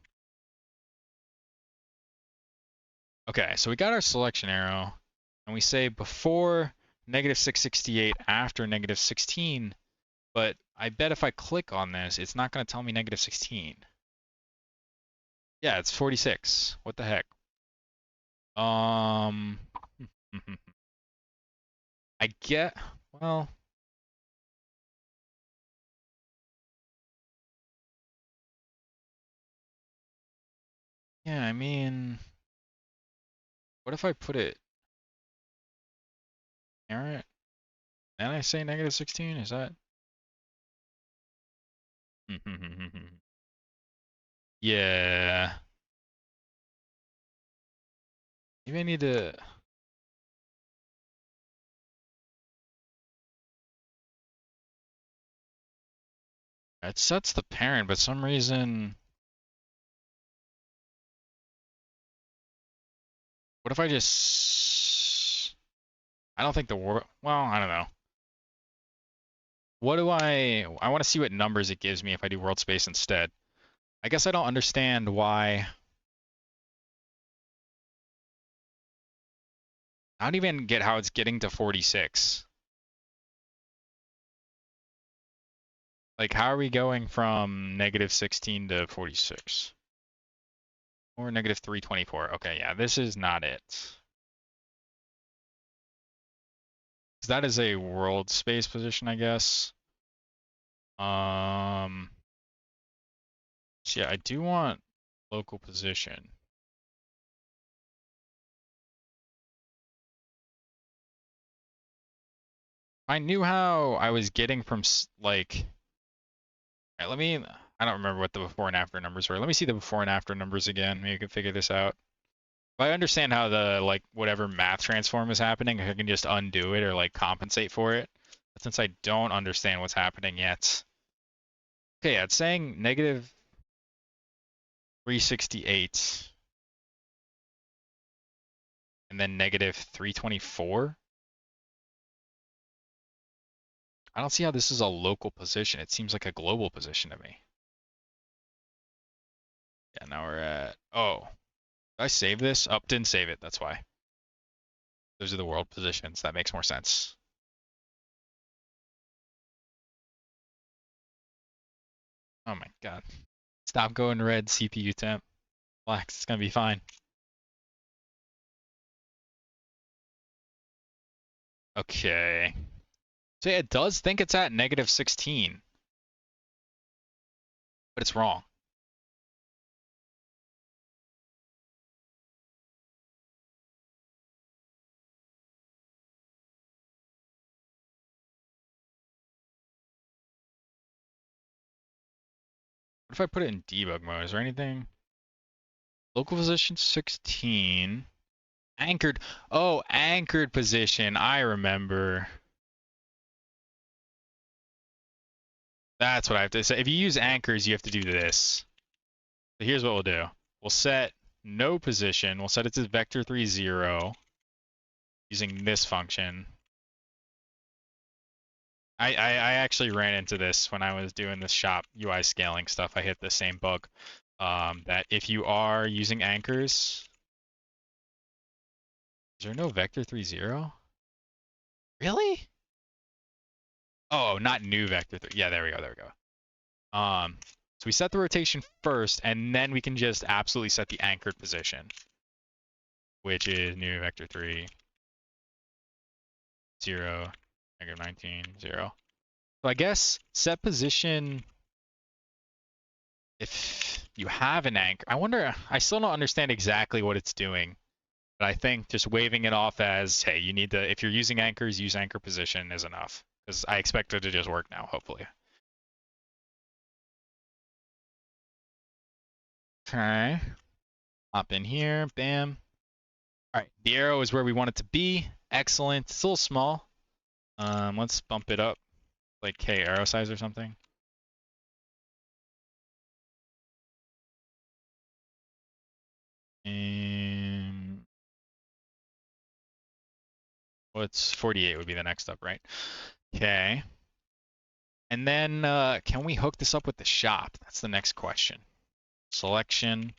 Okay, so we got our selection arrow, and we say before -668, after -16, but I bet if I click on this, it's not going to tell me -16. Yeah, it's 46. What the heck? Um, I get, well, yeah, I mean, what if I put it, alright, and I say -16, is that? Yeah, maybe I need to, it sets the parent, but some reason, what if I just, I don't think the world, well, I don't know. What do I want to see what numbers it gives me if I do world space instead. I guess I don't understand why, I don't even get how it's getting to 46. Like, how are we going from -16 to 46? Or -324. Okay, yeah, this is not it. 'Cause that is a world space position, I guess. So yeah, I do want local position. I knew how I was getting from like, right, let me, I don't remember what the before and after numbers were. Let me see the before and after numbers again. Maybe I can figure this out. If I understand how the, like, whatever math transform is happening, I can just undo it or, like, compensate for it. But since I don't understand what's happening yet. Okay, yeah, it's saying -368 and then -324. I don't see how this is a local position. It seems like a global position to me. Yeah, now we're at, oh, did I save this? Oh, didn't save it, that's why. Those are the world positions. That makes more sense. Oh my god. Stop going red, CPU temp. Relax, it's gonna be fine. Okay. So yeah, it does think it's at -16, but it's wrong. What if I put it in debug mode? Is there anything? Local position 16. Anchored. Oh, anchored position. I remember. That's what I have to say. If you use anchors, you have to do this. So here's what we'll do. We'll set no position. We'll set it to vector3 0 using this function. I actually ran into this when I was doing this shop UI scaling stuff. I hit the same bug. That if you are using anchors, is there no vector3 0? Really? Oh, not new vector 3. Yeah, there we go. There we go. So we set the rotation first, and then we can just absolutely set the anchored position, which is new vector 3, 0, negative 19, 0. So I guess set position if you have an anchor. I wonder, I still don't understand exactly what it's doing, but I think just waving it off as, hey, you need to, if you're using anchors, use anchor position is enough. Because I expect it to just work now, hopefully. Okay. Hop in here, bam. All right, the arrow is where we want it to be. Excellent. It's a little small. Let's bump it up, like K arrow size or something. And what's 48 would be the next up, right? Okay. And then can we hook this up with the shop? That's the next question. Selection.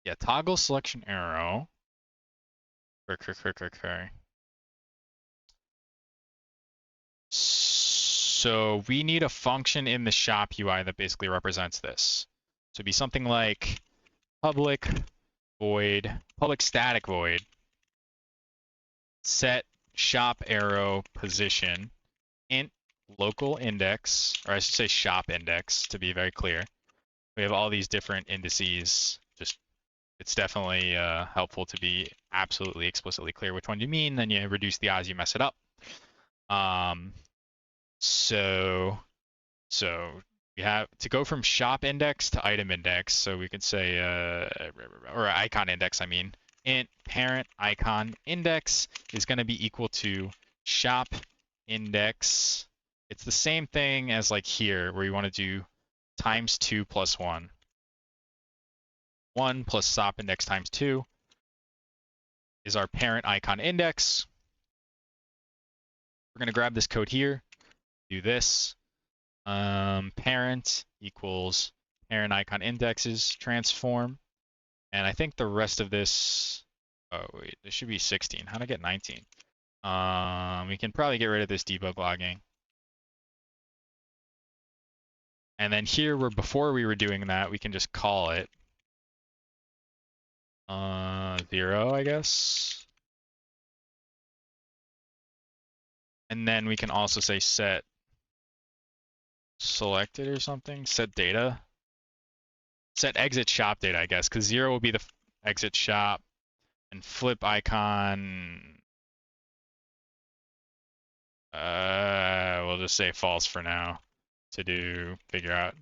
Yeah, toggle selection arrow. Okay. So we need a function in the shop UI that basically represents this. So it'd be something like public void, public static void, set shop arrow position, int local index, or I should say shop index to be very clear. We have all these different indices. Just it's definitely helpful to be absolutely explicitly clear which one you mean. Then you reduce the odds you mess it up. So we have to go from shop index to item index. So we could say, or icon index, I mean, int parent icon index is going to be equal to shop index. It's the same thing as like here, where you want to do times 2 plus 1. 1 plus shop index times 2 is our parent icon index. We're going to grab this code here, do this. Parent equals parent icon indexes transform. And I think the rest of this, oh wait, this should be 16. How'd I get 19? We can probably get rid of this debug logging. And then here, where before we were doing that, we can just call it 0, I guess. And then we can also say set selected or something, set data. Set exit shop data, I guess, because 0 will be the exit shop, and flip icon, we'll just say false for now to do figure out.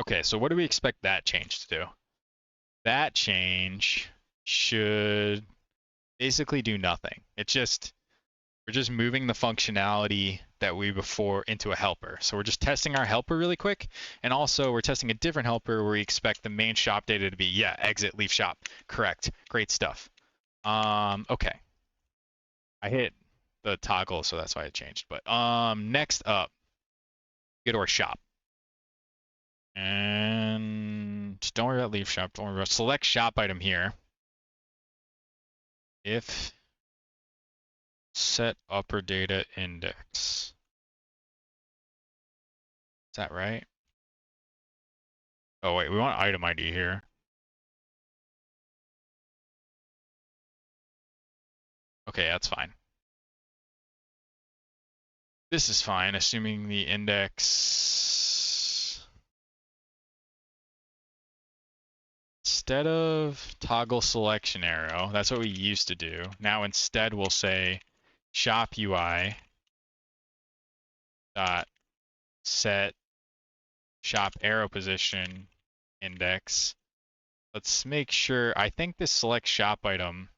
Okay, so what do we expect that change to do? That change should basically do nothing. It's just, we're just moving the functionality that we before into a helper. So we're just testing our helper really quick. And also we're testing a different helper where we expect the main shop data to be, yeah, exit, leave shop. Correct. Great stuff. Okay. I hit the toggle, so that's why it changed. But next up, go to our shop. And just don't worry about leave shop. Don't worry about select shop item here. If set upper data index. Is that right? Oh wait, we want item ID here. Okay, that's fine. This is fine, assuming the index. Instead of toggle selection arrow, that's what we used to do. Now instead we'll say shop UI dot set shop arrow position index. Let's make sure, I think this select shop item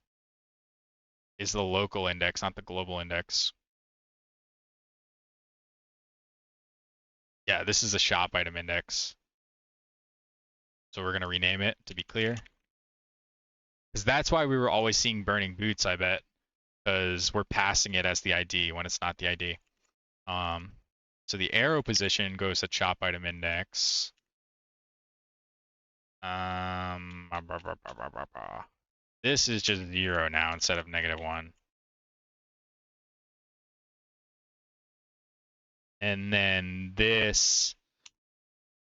is the local index, not the global index. Yeah, this is a shop item index. So we're going to rename it to be clear. Because that's why we were always seeing burning boots, I bet. Because we're passing it as the ID when it's not the ID. So the arrow position goes to shop item index. Um, this is just 0 now instead of -1. And then this,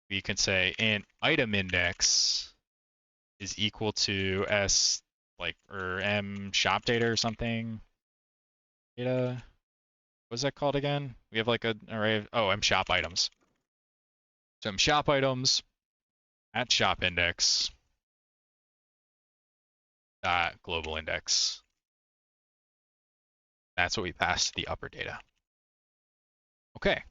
we can say int item index is equal to s, like, or m shop data or something. Data, what's that called again? We have like an array of, oh, m shop items. So m shop items at shop index dot global index. That's what we pass to the upper data. Okay.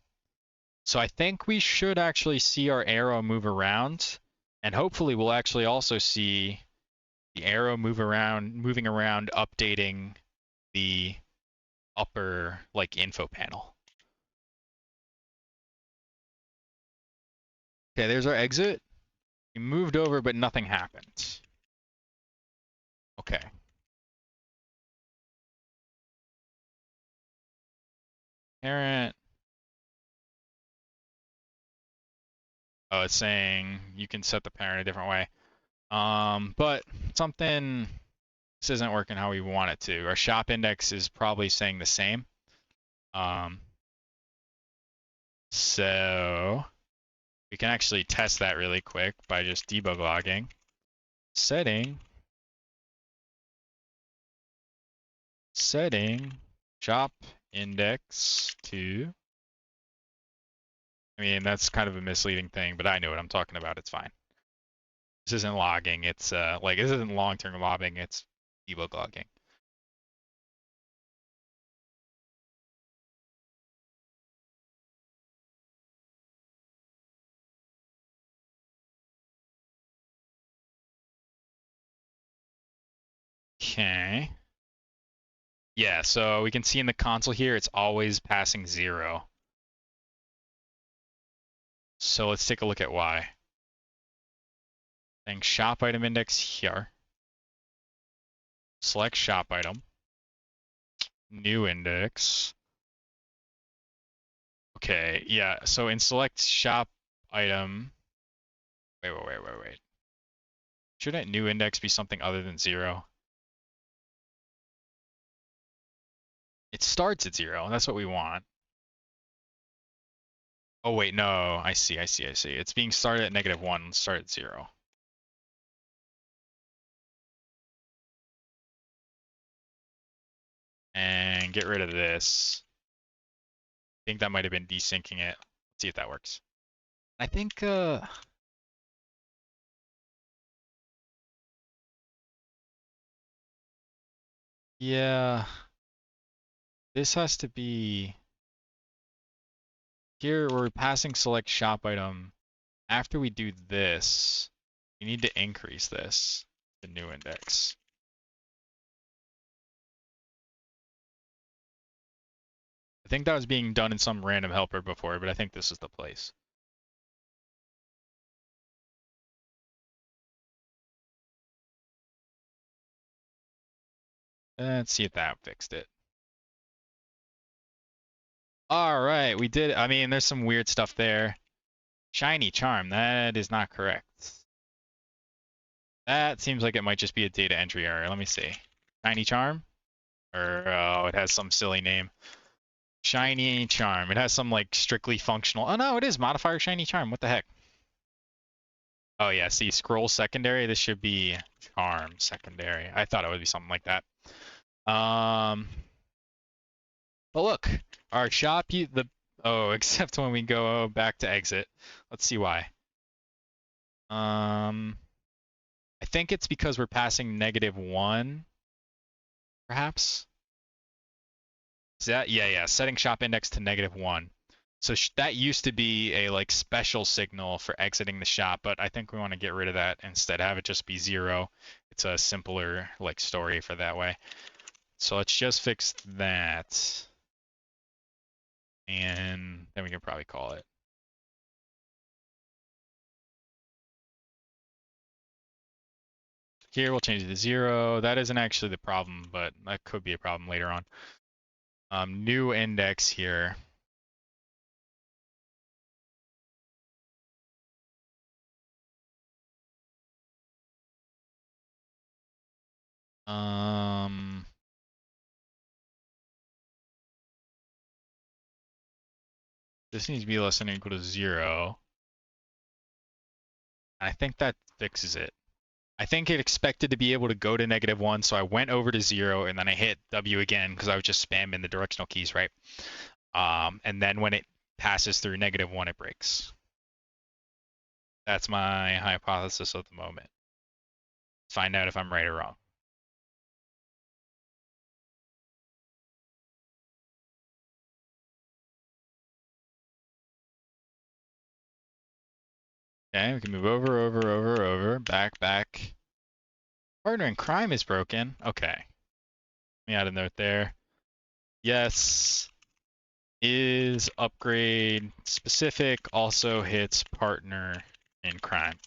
So I think we should actually see our arrow move around, and hopefully we'll actually also see the arrow moving around, updating the upper like info panel. Okay, there's our exit. We moved over, but nothing happened. Okay. Parent. Oh, it's saying you can set the parent a different way. But something, this isn't working how we want it to. Our shop index is probably saying the same. So we can actually test that really quick by just debug logging. Setting shop index to, I mean, that's kind of a misleading thing, but I know what I'm talking about. It's fine. This isn't logging. It's like, this isn't long-term logging. It's debug logging. Okay. Yeah, so we can see in the console here, it's always passing 0. So let's take a look at why. Saying shop item index here. Select shop item. New index. Okay, yeah, so in select shop item, wait. Shouldn't new index be something other than 0? It starts at 0, that's what we want. Oh wait, no, I see. It's being started at -1, let's start at 0. And get rid of this. I think that might have been desyncing it. Let's see if that works. I think, yeah, this has to be, here we're passing select shop item. After we do this, we need to increase this, the new index. I think that was being done in some random helper before, but I think this is the place. Let's see if that fixed it. All right, we did. I mean, there's some weird stuff there. Shiny charm, that is not correct. That seems like it might just be a data entry error. Let me see. Shiny charm? Or, oh, it has some silly name. Shiny charm. It has some, like, strictly functional. Oh, no, it is modifier shiny charm. What the heck? Oh, yeah, see, scroll secondary. This should be charm secondary. I thought it would be something like that. But look, our shop, oh, except when we go back to exit. Let's see why. I think it's because we're passing -1, perhaps. Is that, yeah, setting shop index to -1. So that used to be a like special signal for exiting the shop, but I think we want to get rid of that instead. Have it just be 0. It's a simpler like story for that way. So let's just fix that. And then we can probably call it. Here we'll change it to 0. That isn't actually the problem, but that could be a problem later on. New index here. This needs to be less than or equal to 0. I think that fixes it. I think it expected to be able to go to -1, so I went over to 0, and then I hit W again because I was just spamming the directional keys, right? And then when it passes through -1, it breaks. That's my hypothesis at the moment. Find out if I'm right or wrong. Okay, we can move over, back. Partner in crime is broken. Okay. Let me add a note there. Yes. Is upgrade specific, also hits partner in crime.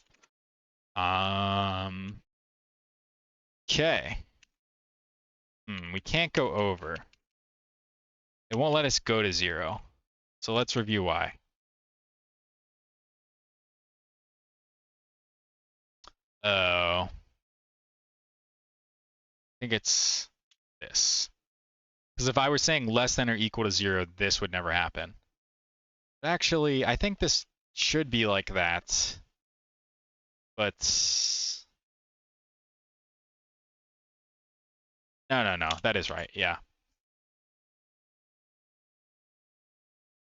Okay. We can't go over. It won't let us go to 0. So let's review why. Oh. I think it's this. Because if I were saying less than or equal to 0, this would never happen. But actually, I think this should be like that. But no. That is right. Yeah.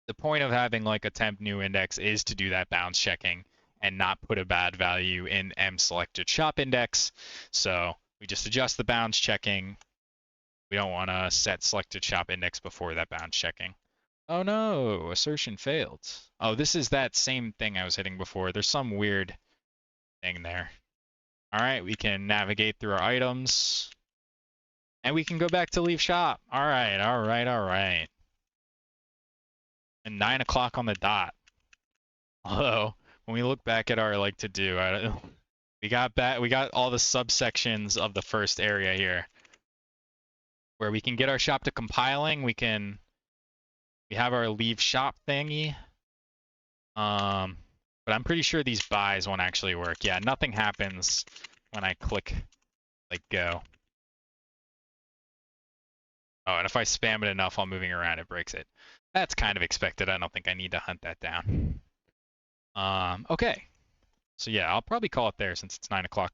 The point of having like a temp new index is to do that bounds checking and not put a bad value in M selected shop index. So we just adjust the bounds checking. We don't want to set selected shop index before that bounds checking. Oh no, assertion failed. Oh, this is that same thing I was hitting before. There's some weird thing there. All right, we can navigate through our items. And we can go back to leave shop. All right. And 9 o'clock on the dot. Although, when we look back at our like to do, we got all the subsections of the first area here, where we can get our shop to compiling. We have our leave shop thingy. But I'm pretty sure these buys won't actually work. Yeah, nothing happens when I click like go. Oh, and if I spam it enough while moving around, it breaks it. That's kind of expected. I don't think I need to hunt that down. Okay. So yeah, I'll probably call it there since it's 9 o'clock.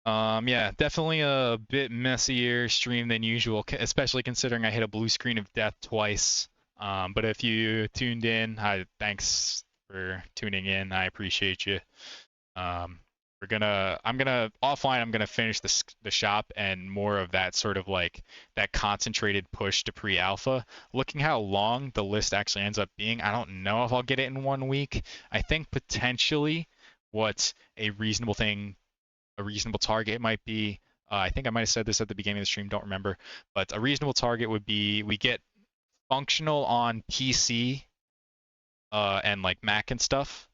Yeah, definitely a bit messier stream than usual, especially considering I hit a blue screen of death twice. But if you tuned in, thanks for tuning in. I appreciate you. I'm gonna offline. I'm gonna finish the shop and more of that sort of like that concentrated push to pre-alpha. Looking how long the list actually ends up being, I don't know if I'll get it in 1 week. I think potentially what a reasonable target might be. I think I might have said this at the beginning of the stream. Don't remember, but a reasonable target would be we get functional on PC and like Mac and stuff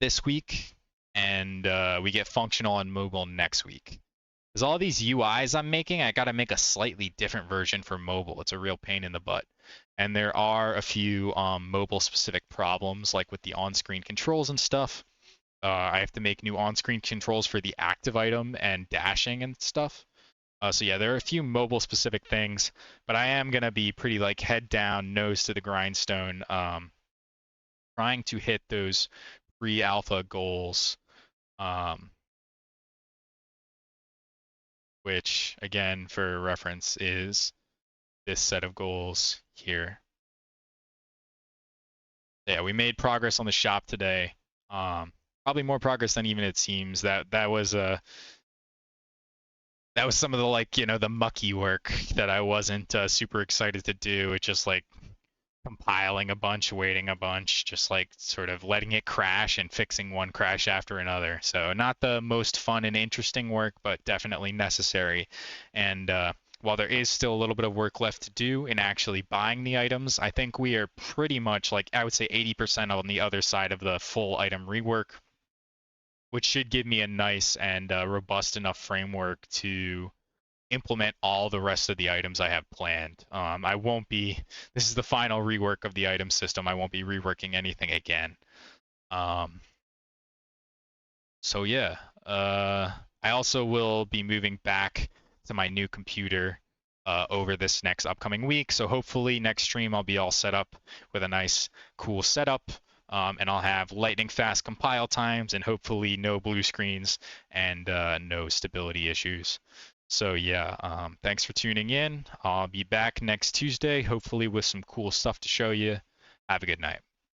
this week, and we get functional on mobile next week. Because all these UIs I'm making, I got to make a slightly different version for mobile. It's a real pain in the butt. And there are a few mobile-specific problems, like with the on-screen controls and stuff. I have to make new on-screen controls for the active item and dashing and stuff. So yeah, there are a few mobile-specific things, but I am gonna be pretty like head down, nose to the grindstone, trying to hit those pre-alpha goals, which again, for reference, is this set of goals here. Yeah, we made progress on the shop today. Probably more progress than even it seems. That was some of the like the mucky work that I wasn't super excited to do. It's just like compiling a bunch, waiting a bunch, just like sort of letting it crash and fixing one crash after another. So not the most fun and interesting work, but definitely necessary. And while there is still a little bit of work left to do in actually buying the items, I think we are pretty much like I would say 80% on the other side of the full item rework, which should give me a nice and robust enough framework to implement all the rest of the items I have planned. I won't be, this is the final rework of the item system. I won't be reworking anything again. So yeah, I I also will be moving back to my new computer over this next upcoming week. So hopefully next stream I'll be all set up with a nice, cool setup. And I'll have lightning fast compile times and hopefully no blue screens and no stability issues. So yeah, thanks for tuning in. I'll be back next Tuesday, hopefully with some cool stuff to show you. Have a good night.